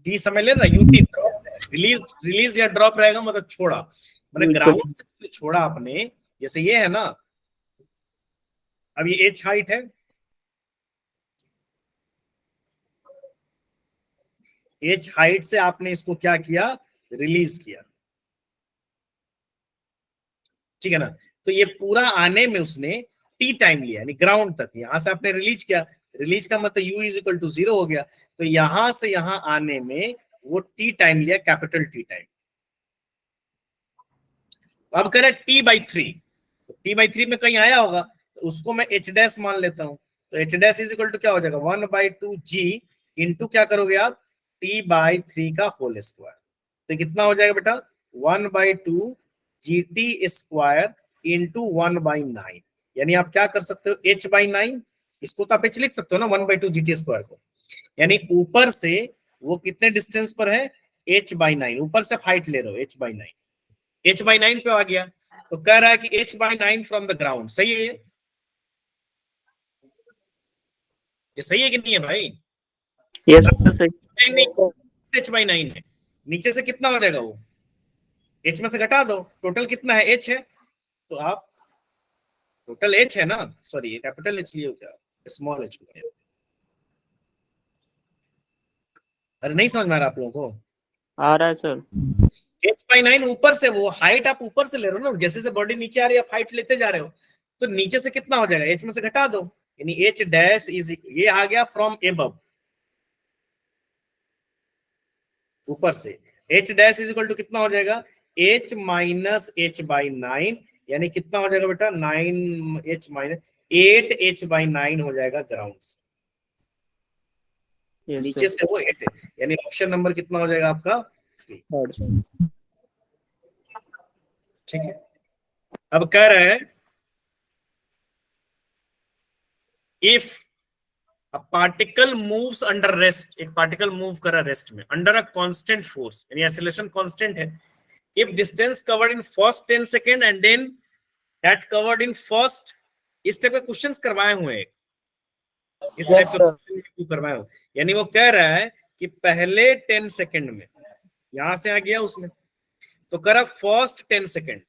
t समझ लेना ut रिलीज या ड्रॉप रहेगा मतलब छोड़ा, मतलब ग्राउंड से छोड़ा आपने, जैसे ये है ना, अब ये h हाइट है, h हाइट से आपने इसको क्या किया रिलीज किया, ठीक है ना, तो ये पूरा आने में उसने t टाइम लिया, यानी ग्राउंड तक, यहां से आपने रिलीज किया, रिलीज का मतलब u इज इक्वल टू 0 हो गया, तो यहां से यहां आने में वो t टाइम लिया, कैपिटल T टाइम। अब करें t बाई 3, t बाई 3 में कहीं आया होगा तो उसको मैं h डैश मान लेता हूं, तो h dash is equal to क्या हो जाएगा 1/2 g इंटू क्या करोगे आप t बाई 3 का होल स्क्वायर, तो कितना हो जाएगा बेटा 1/2 gt स्क्वायर इंटू 1/9, यानी आप क्या कर सकते हो h/9, इसको तो आप h लिख सकते हो ना 1/2 gt स्क्वायर को, यानी ऊपर से वो कितने डिस्टेंस पर है h/9, ऊपर से हाइट ले रहे हो h/9, h/9 पे आ गया, तो कह रहा है कि h/9 फ्रॉम द ग्राउंड, सही है ये सही है कि नहीं है भाई, यस सर सही। h/9 है, नीचे से कितना हो जाएगा वो h में से घटा दो, टोटल कितना है h है, तो आप टोटल h है ना, सॉरी ये कैपिटल h लिए हो क्या स्मॉल h हो गया, अरे नहीं समझ में आ रहा आप लोगों को, आ रहा है सर। h/9 ऊपर से, वो हाइट आप ऊपर से ले रहे हो ना, जैसे से बॉडी नीचे आ रही है आप हाइट लेते जा रहे हो, तो नीचे से कितना हो जाएगा h में से घटा दो, यानी एच डैश इज, ये आ गया फ्रॉम एबव, ऊपर से H dash is equal to कितना हो जाएगा, एच माइनस एच बाई 9, यानी कितना हो जाएगा बेटा 9 एच माइनस 8 एच बाई 9 हो जाएगा ग्राउंड से, Yes, नीचे sir. से वो 8 है, यानी ऑप्शन नंबर कितना हो जाएगा आपका 3। Third. ठीक है, अब कह रहे हैं if a particle moves under rest, एक पार्टिकल मूव कर रहा है रेस्ट में अंडर अ कांस्टेंट फोर्स, यानी एक्सीलरेशन कांस्टेंट है, if distance covered in first 10 second and then that covered in first, इस टाइप के क्वेश्चंस करवाए हुए हैं, इस टाइप का क्वेश्चन करवाए हुए, यानी वो कह रहा है कि पहले 10 सेकंड में, यहां से आ गया उसने तो करा फर्स्ट 10 सेकंड,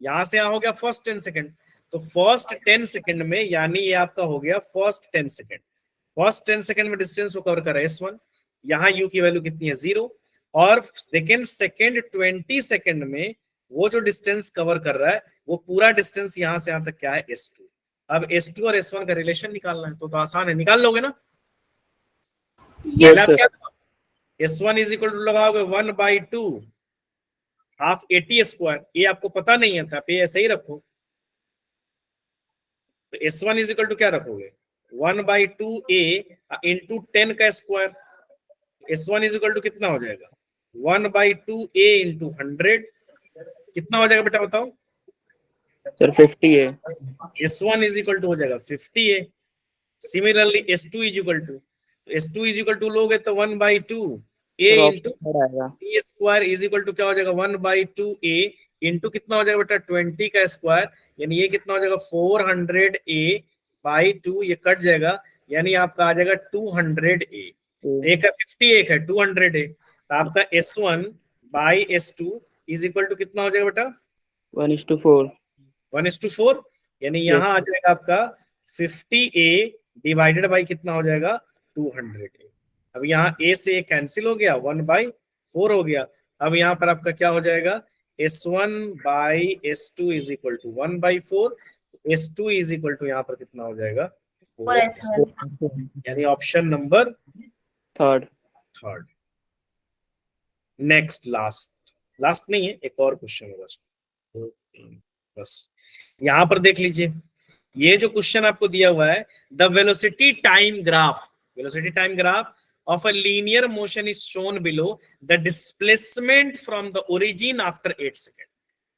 यहां से हो गया फर्स्ट 10 सेकंड, तो फर्स्ट 10 सेकंड में यानी ये आपका हो गया फर्स्ट 10 सेकंड, फर्स्ट 10 सेकंड में डिस्टेंस वो कवर कर रहा है S1, यहाँ u की वैल्यू कितनी है 0, और सेकंड 20 सेकंड में वो जो डिस्टेंस कवर कर रहा है वो पूरा डिस्टेंस यहां से यहां तक क्या है S2। अब S2 और S1 का रिलेशन निकालना है तो आसान है, निकाल लोगे ना। Yes, sir. S1 is equal to लगाओगे 1/2 हाफ 80 स्क्वायर, ये आपको पता नहीं है, आप ये ऐसे ही रखो, तो S1 इज इक्वल टू क्या रखोगे 1/2a इंटू 10 का square, S1 is equal to कितना हो जाएगा 1/2a इंटू 100, कितना हो जाएगा बेटा बताओ, Sir, 50 है. S1 इज इक्वल टू हो जाएगा 50a। Similarly S2 is equal to, S2 is equal to लोगे तो 1/2a Sir, into option third आएगा. a square is equal to क्या हो जाएगा 1/2a इंटू कितना हो जाएगा बेटा 20 का स्क्वायर, यानी ये कितना हो जाएगा 400a/2, ये कट जाएगा, यानी आपका आ जाएगा 200a, एक है 50, एक है 200a, तो आपका S1 by S2 is equal to कितना हो जाएगा बेटा 1:4. 1:4, यानी यहाँ आ जाएगा आपका 50a डिवाइडेड बाई कितना हो जाएगा 200a। अब यहाँ a से a कैंसिल हो गया, 1/4 हो गया, अब यहाँ पर आपका क्या हो जाएगा S1 by S2 is equal to 1/4, S2 is equal to यहाँ पर कितना हो जाएगा 4, यानी option number third. Next, last नहीं है, एक और क्वेश्चन है बस यहां पर देख लीजिए, ये जो क्वेश्चन आपको दिया हुआ है, the velocity time graph of a linear motion is shown below, the displacement from the origin after 8 seconds,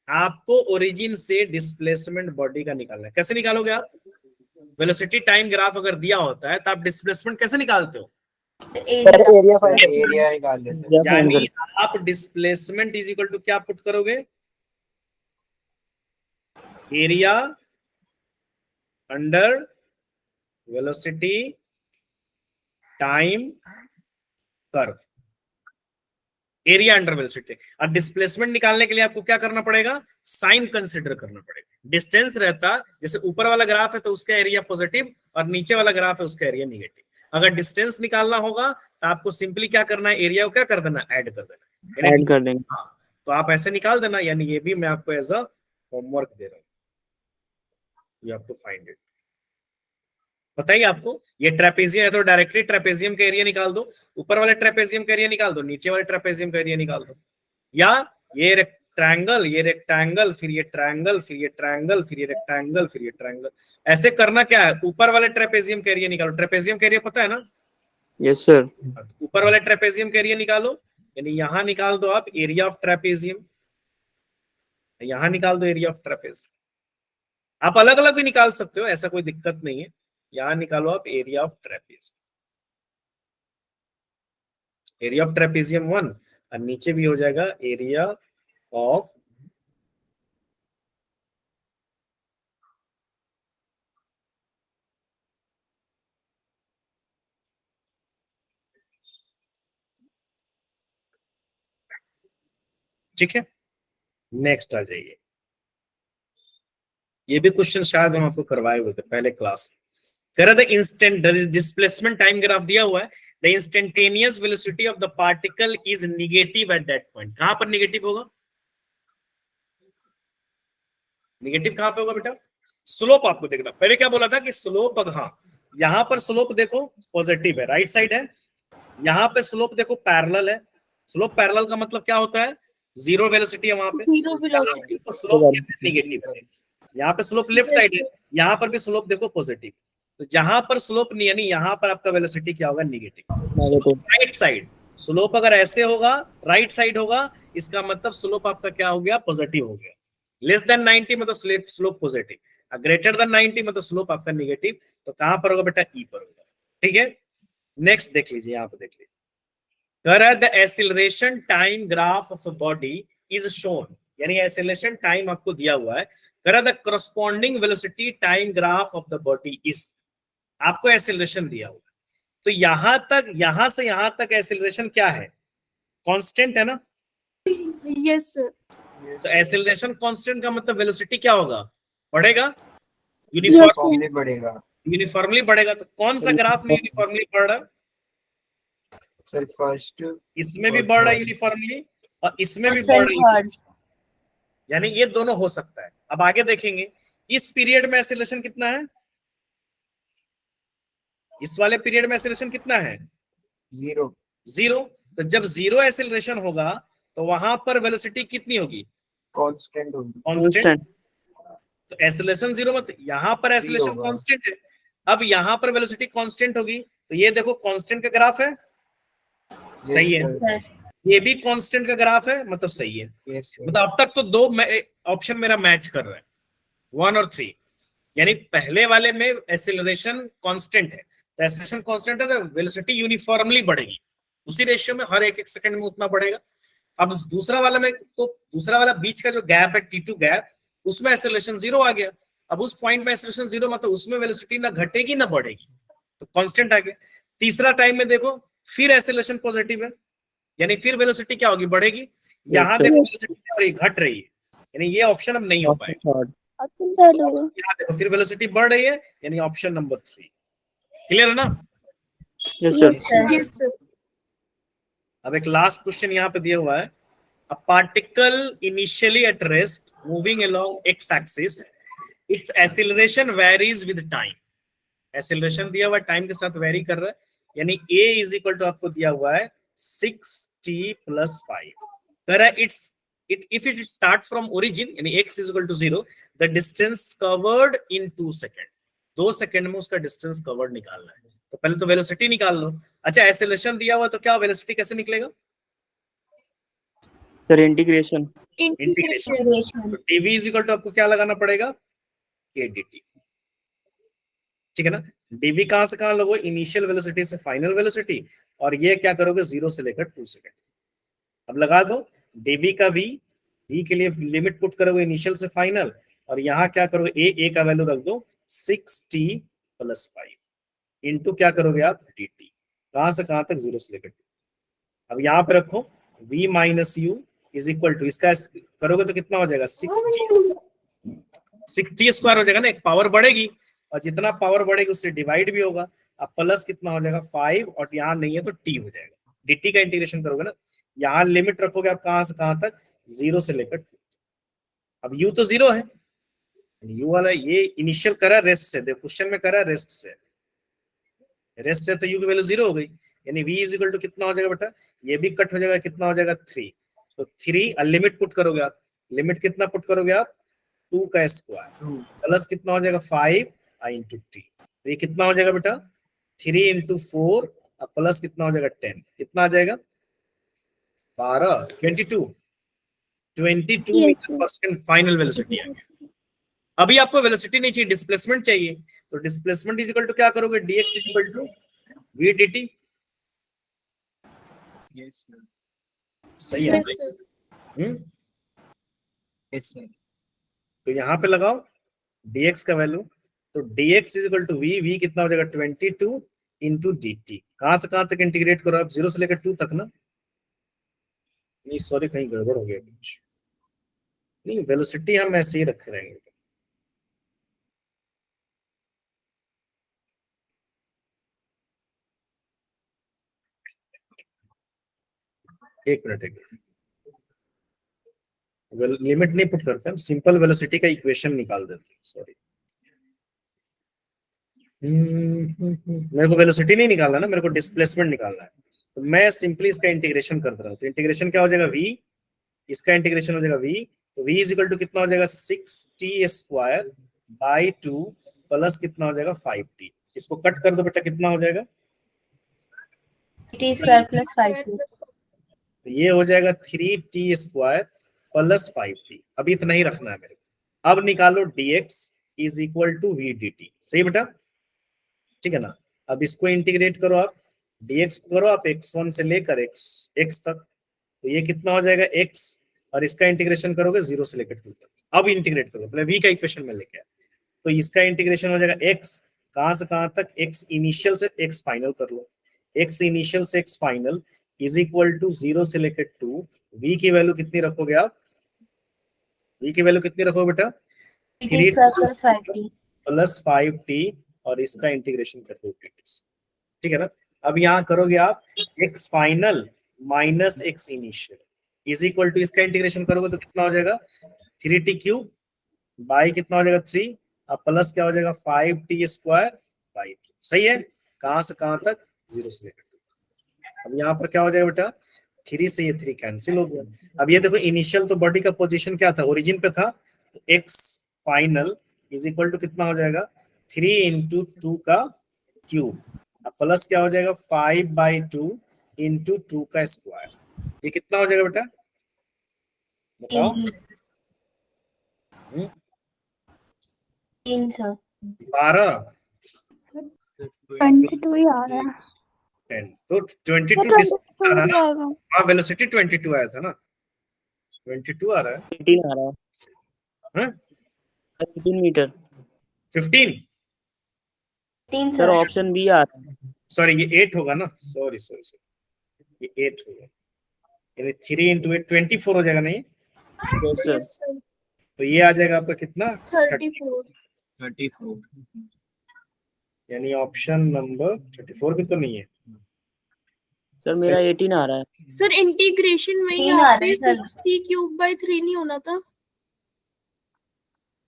आपको ओरिजिन से डिस्प्लेसमेंट बॉडी का निकालना है, कैसे निकालोगे आप, वेलोसिटी टाइम ग्राफ अगर दिया होता है तो आप डिस्प्लेसमेंट कैसे निकालते हो, एरिया निकाल लेते हैं। यानी आप डिस्प्लेसमेंट इज इक्वल टू क्या पुट करोगे, area under velocity time curve, area under velocity. अब डिस्प्लेसमेंट निकालने के लिए आपको क्या करना पड़ेगा, साइन कंसीडर करना पड़ेगा, डिस्टेंस रहता जैसे ऊपर वाला ग्राफ है तो उसका एरिया पॉजिटिव और नीचे वाला ग्राफ है उसका एरिया निगेटिव, अगर डिस्टेंस निकालना होगा तो आपको सिंपली क्या करना है, एरिया को क्या कर देना, ऐड कर देना, ऐड कर देंगे. हाँ, तो आप ऐसे निकाल देना, यानी ये भी मैं आपको एज अ होमवर्क दे रहा हूं, you have to find it. बताइए आपको, ये ट्रेपेजियम है तो डायरेक्टली ट्रेपेजियम का एरिया निकाल दो, ऊपर वाले ट्रेपेजियम का एरिया निकाल दो, नीचे वाले ट्रेपेजियम का एरिया निकाल दो, या ये रेक्टेंगल, ये रेक्टेंगल, फिर ये ट्रायंगल, फिर ये ट्रायंगल, फिर ये रेक्टेंगल, फिर ये ट्रायंगल, ऐसे करना क्या है, ऊपर वाले ट्रेपेजियम का एरिया निकालो, ट्रेपेजियम का एरिया पता है ना, यस सर. ऊपर वाले ट्रेपेजियम का एरिया निकालो, यानी यहां निकाल दो आप एरिया ऑफ ट्रेपेजियम, यहां निकाल दो एरिया ऑफ ट्रेपेजियम, आप अलग अलग भी निकाल सकते हो, ऐसा कोई दिक्कत नहीं है, यहां निकालो आप area of trapezium, area of trapezium 1, और नीचे भी हो जाएगा एरिया ऑफ ठीक है। नेक्स्ट आ जाइए, ये भी क्वेश्चन शायद हम आपको करवाए हुए थे पहले क्लास में, कह रहा था इंस्टेंट डिस्प्लेसमेंट टाइम ग्राफ दिया हुआ है, the instantaneous velocity of the particle is negative at that point, कहां पर नेगेटिव होगा, नेगेटिव कहां पे होगा बेटा, स्लोप आपको देखना, पहले क्या बोला था कि स्लोप, हाँ यहाँ पर स्लोप देखो पॉजिटिव है, राइट साइड है। यहाँ पे स्लोप देखो पैरेलल है। स्लोप पैरेलल का मतलब क्या होता है, जीरो वेलोसिटी है वहां पे, जीरो वेलोसिटी। तो स्लोप निगेटिव है। यहाँ पे स्लोप लेफ्ट साइड है, यहाँ पर भी स्लोप देखो पॉजिटिव, तो जहां पर स्लोप नहीं यानी यहाँ पर आपका वेलोसिटी क्या होगा, निगेटिव। राइट साइड स्लोप अगर ऐसे होगा, राइट साइड होगा, इसका मतलब स्लोप आपका क्या हो गया, पॉजिटिव हो गया। लेस देन 90 मतलब स्लोप पॉजिटिव, ग्रेटर देन 90 मतलब स्लोप आपका निगेटिव। तो कहां पर होगा बेटा, ई पर होगा। ठीक है, नेक्स्ट देख लीजिए, यहाँ पे देख लीजिए, the acceleration time graph of a body is shown, यानी एक्सीलरेशन टाइम आपको दिया हुआ है। The corresponding velocity time graph of the body is, आपको एक्सीलरेशन दिया हुआ है, तो यहां तक, यहां से यहां तक एक्सीलरेशन क्या है, कांस्टेंट है ना। Yes sir. तो एक्सीलरेशन कांस्टेंट का मतलब वेलोसिटी क्या होगा, बढ़ेगा, यूनिफॉर्मली बढ़ेगा। यूनिफॉर्मली बढ़ेगा। तो कौन सा ग्राफ में यूनिफॉर्मली बढ़ रहा है, सर फर्स्ट, इसमें भी बढ़ रहा है यूनिफॉर्मली और इसमें भी बढ़ रही है, यानी ये दोनों हो सकता है। अब आगे देखेंगे, इस पीरियड में एक्सीलरेशन कितना है, इस वाले पीरियड में एक्सीलरेशन कितना है, जीरो। जीरो। तो जब जीरो एक्सीलरेशन होगा तो वहां पर वेलोसिटी कितनी होगी, कांस्टेंट होगी। कांस्टेंट। तो एक्सीलरेशन जीरो मत, यहाँ पर एक्सीलरेशन होगा। कांस्टेंट है। अब यहाँ पर वेलोसिटी कांस्टेंट होगी, तो ये देखो कांस्टेंट का ग्राफ है, सही है। ये भी कांस्टेंट का ग्राफ है, मतलब सही है। मतलब अब तक तो दो ऑप्शन मेरा मैच कर रहा है, 1 और 3, यानी पहले वाले में एक्सीलरेशन कांस्टेंट है, तो एक्सीलरेशन कांस्टेंट है तो वेलोसिटी यूनिफॉर्मली बढ़ेगी, उसी रेशियो में हर एक सेकंड में उतना बढ़ेगा। अब दूसरा वाला में, तो दूसरा वाला बीच का जो गैप है T2 गैप, उसमें एक्सीलरेशन जीरो आ गया। अब उस पॉइंट में एक्सीलरेशन जीरो, मतलब उसमें वेलोसिटी ना घटेगी ना बढ़ेगी, तो कांस्टेंट आ गया। तीसरा टाइम में देखो फिर एक्सीलरेशन पॉजिटिव है, यानी फिर वेलोसिटी क्या होगी, बढ़ेगी। यहाँ देखो वेलोसिटी घट रही है, यानी ये ऑप्शन अब नहीं हो पाएगा। यहाँ देखो फिर वेलोसिटी बढ़ रही है, यानी ऑप्शन नंबर 3। क्लियर है ना। Yes sir. Yes sir. अब एक लास्ट क्वेश्चन यहाँ पे दिया हुआ है, a particle initially at rest moving along x axis, its acceleration varies with time। Acceleration दिया हुआ टाइम के साथ वेरी कर रहा है, यानी a इज इक्वल टू आपको दिया हुआ है 6t + 5। कह रहा है if it start from origin, यानी x is equal to 0, the distance covered in 2 second, 2 second में उसका डिस्टेंस कवर्ड निकालना है। तो पहले तो वेलोसिटी निकाल लो। अच्छा, एक्सीलरेशन दिया हुआ तो क्या वेलोसिटी कैसे निकलेगा सर, इंटीग्रेशन। तो dv इज इक्वल टू आपको क्या लगाना पड़ेगा, k dt। ठीक है ना। dv कहां से कहां लोगो, इनिशियल वेलोसिटी से फाइनल वेलोसिटी, और ये क्या करोगे 0 से लेकर 2 सेकेंड। अब लगा दो dv का v के लिए लिमिट पुट करोगे इनिशियल से फाइनल, और यहाँ क्या करोगे a का वैल्यू रख दो 6t + 5 इंटू क्या करोगे आप dt, कहां से कहां तक 0 से लेकर 2। अब यहाँ पे रखो v - u is equal to, इसका करोगे तो कितना हो जाएगा 6t स्क्वायर हो जाएगा ना, एक पावर बढ़ेगी और जितना पावर बढ़ेगी उससे डिवाइड भी होगा। अब प्लस कितना हो जाएगा 5, और यहाँ नहीं है तो t हो जाएगा। dt का इंटीग्रेशन करोगे ना, यहाँ लिमिट रखोगे आप कहां से कहां तक, 0 से लेकर 2। अब u तो 0 है, u वाला ये इनिशियल करा रेस्ट से, देखो क्वेश्चन में करा रेस्ट से तो u की वैल्यू 0 हो गई, यानी v इज इक्वल टू कितना हो जाएगा बेटा, ये भी कट हो जाएगा, कितना हो जाएगा 3। तो 3 लिमिट पुट करोगे आप, लिमिट कितना पुट करोगे आप 2 का स्क्वायर प्लस कितना हो जाएगा 5 इंटू t, तो ये कितना हो जाएगा बेटा 3 इंटू 4 प्लस कितना हो जाएगा 10, कितना आ जाएगा 12, 22 metre per second final velocity आ गया। अभी आपको वेलोसिटी नहीं चाहिए, डिस्प्लेसमेंट चाहिए, तो डिस्प्लेसमेंट इज इक्वल टू क्या करोगे, dx is equal to v dt। सही है। तो यहाँ पे लगाओ dx का वैल्यू, तो dx is equal to v कितना हो जाएगा 22 इंटू dt। कहां से कहां तक इंटीग्रेट करो आप, 0 से लेकर 2 तक ना, नहीं सॉरी कहीं गड़बड़ हो गया कुछ, नहीं वेलोसिटी हम ऐसे ही रखे रहेंगे। एक मिनट, लिमिट नहीं पुट करते हम, सिंपल वेलोसिटी का इक्वेशन निकाल देते हैं, सॉरी। मेरे को वेलोसिटी नहीं निकालना ना, मेरे को डिस्प्लेसमेंट निकालना है। तो मैं सिंपली इसका इंटीग्रेशन कर रहा हूँ। तो इंटीग्रेशन क्या हो जाएगा, v, इसका इंटीग्रेशन हो जाएगा v, तो v इज इक्वल टू कितना हो जाएगा 6t स्क्वायर बाई 2 प्लस कितना हो जाएगा 5t। इसको कट कर दो बेटा, कितना हो जाएगा, टी स्क्वायर प्लस 5t। तो ये हो जाएगा 3t स्क्वायर प्लस 5t। अब इतना ही रखना है मेरे को। अब निकालो dx is equal to v dt। सही बेटा, ठीक है ना। अब इसको इंटीग्रेट करो आप, dx को करो आप x1 से लेकर x तक, तो ये कितना हो जाएगा x, और इसका इंटीग्रेशन करोगे 0 से लेकर 2 तक। अब इंटीग्रेट करो, पहले v का इक्वेशन में लेके आए, तो इसका इंटीग्रेशन हो जाएगा x, कहां से कहां तक, x इनिशियल से x फाइनल कर लो, x इनिशियल से x final is equal to 0 से लेकर 2। v की वैल्यू कितनी रखोगे आप, v की वैल्यू कितनी रखोगे बेटा, T square plus 5t। Plus 5t, और इसका इंटीग्रेशन कर दो, ठीक है ना। अब यहाँ करोगे आप x final minus x initial is equal to, इसका इंटीग्रेशन करोगे तो कितना हो जाएगा 3t क्यूब बाई कितना हो जाएगा 3, अब प्लस क्या हो जाएगा 5t स्क्वायर बाई 2। सही है, कहां से कहां तक, 0 से लेकर 2। अब यहाँ पर क्या हो जाएगा बेटा, 3 से ये 3 कैंसिल हो गया। अब ये देखो इनिशियल तो बॉडी का पोजीशन क्या था, ओरिजिन पे था, तो x final is equal to कितना हो जाएगा 3 इंटू 2 का क्यूब, अब प्लस क्या हो जाएगा 5/2 इंटू 2 का स्क्वायर। ये कितना हो जाएगा बेटा, बताओ। 3 सर 12 22 ही आ रहा है। 10, तो 22 22 डिस्टेंस आ रहा है ना। आएगा। हाँ, वेलोसिटी 22 आया था ना, 22 आ रहा है। 18 आ रहा है, हाँ? 18 metre 15, 3 sir. Sir option B आ रहा है। सॉरी ये 8 होगा ना, सॉरी ये 8 होगा, यानी 3 इंटू 8 24 हो जाएगा नहीं, यस सर। यस सर तो ये आ जाएगा आपका कितना 34। 34। यानी ऑप्शन नंबर 34 भी तो नहीं है। सर मेरा 18 आ रहा है। सर इंटीग्रेशन में 3 यहाँ आ रहे पे हैं सर। 60 क्यूब बाय 3 नहीं होना था।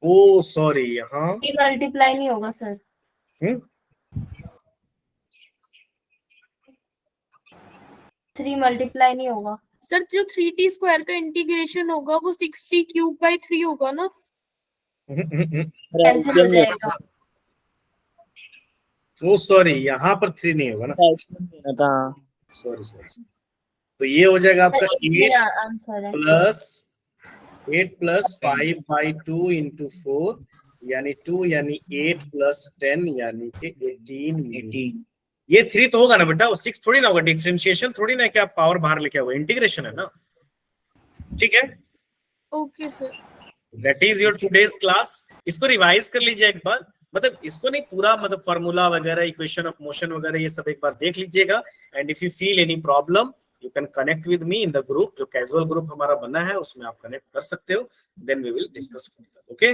ओ सॉरी, यहाँ 3 मल्टीप्लाई नहीं होगा सर। 3 मल्टीप्लाई नहीं होगा सर जो 3t स्क्वायर का इंटीग्रेशन होगा वो 60 क्यूब बाय 3 होगा ना। कैंसिल हो जाएगा। ओ सॉरी, यहाँ पर 3 नहीं होगा ना, था। सॉरी। तो ये हो जाएगा आपका सर 8 ये आंसर है। प्लस 5/2 इंटू 4 यानी 2, यानी 8 प्लस 10 यानी कि 18। ये 3 तो होगा ना बेटा, वो 6 थोड़ी ना होगा, डिफरेंशिएशन थोड़ी ना कि आप पावर बाहर लेके आओगे, इंटीग्रेशन है ना, ठीक है। Okay sir. That is your today's class. इसको रिवाइज कर लीजिए एक बार, मतलब इसको नहीं पूरा, मतलब फार्मूला वगैरह, इक्वेशन ऑफ मोशन वगैरह ये सब एक बार देख लीजिएगा। And if you feel any problem you can connect with me in the group, जो कैजुअल ग्रुप हमारा बना है उसमें आप कनेक्ट कर सकते हो, then we will discuss further. Okay,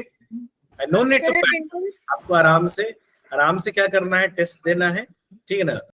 I no need to, आपको आराम से क्या करना है, टेस्ट देना है, ठीक है ना।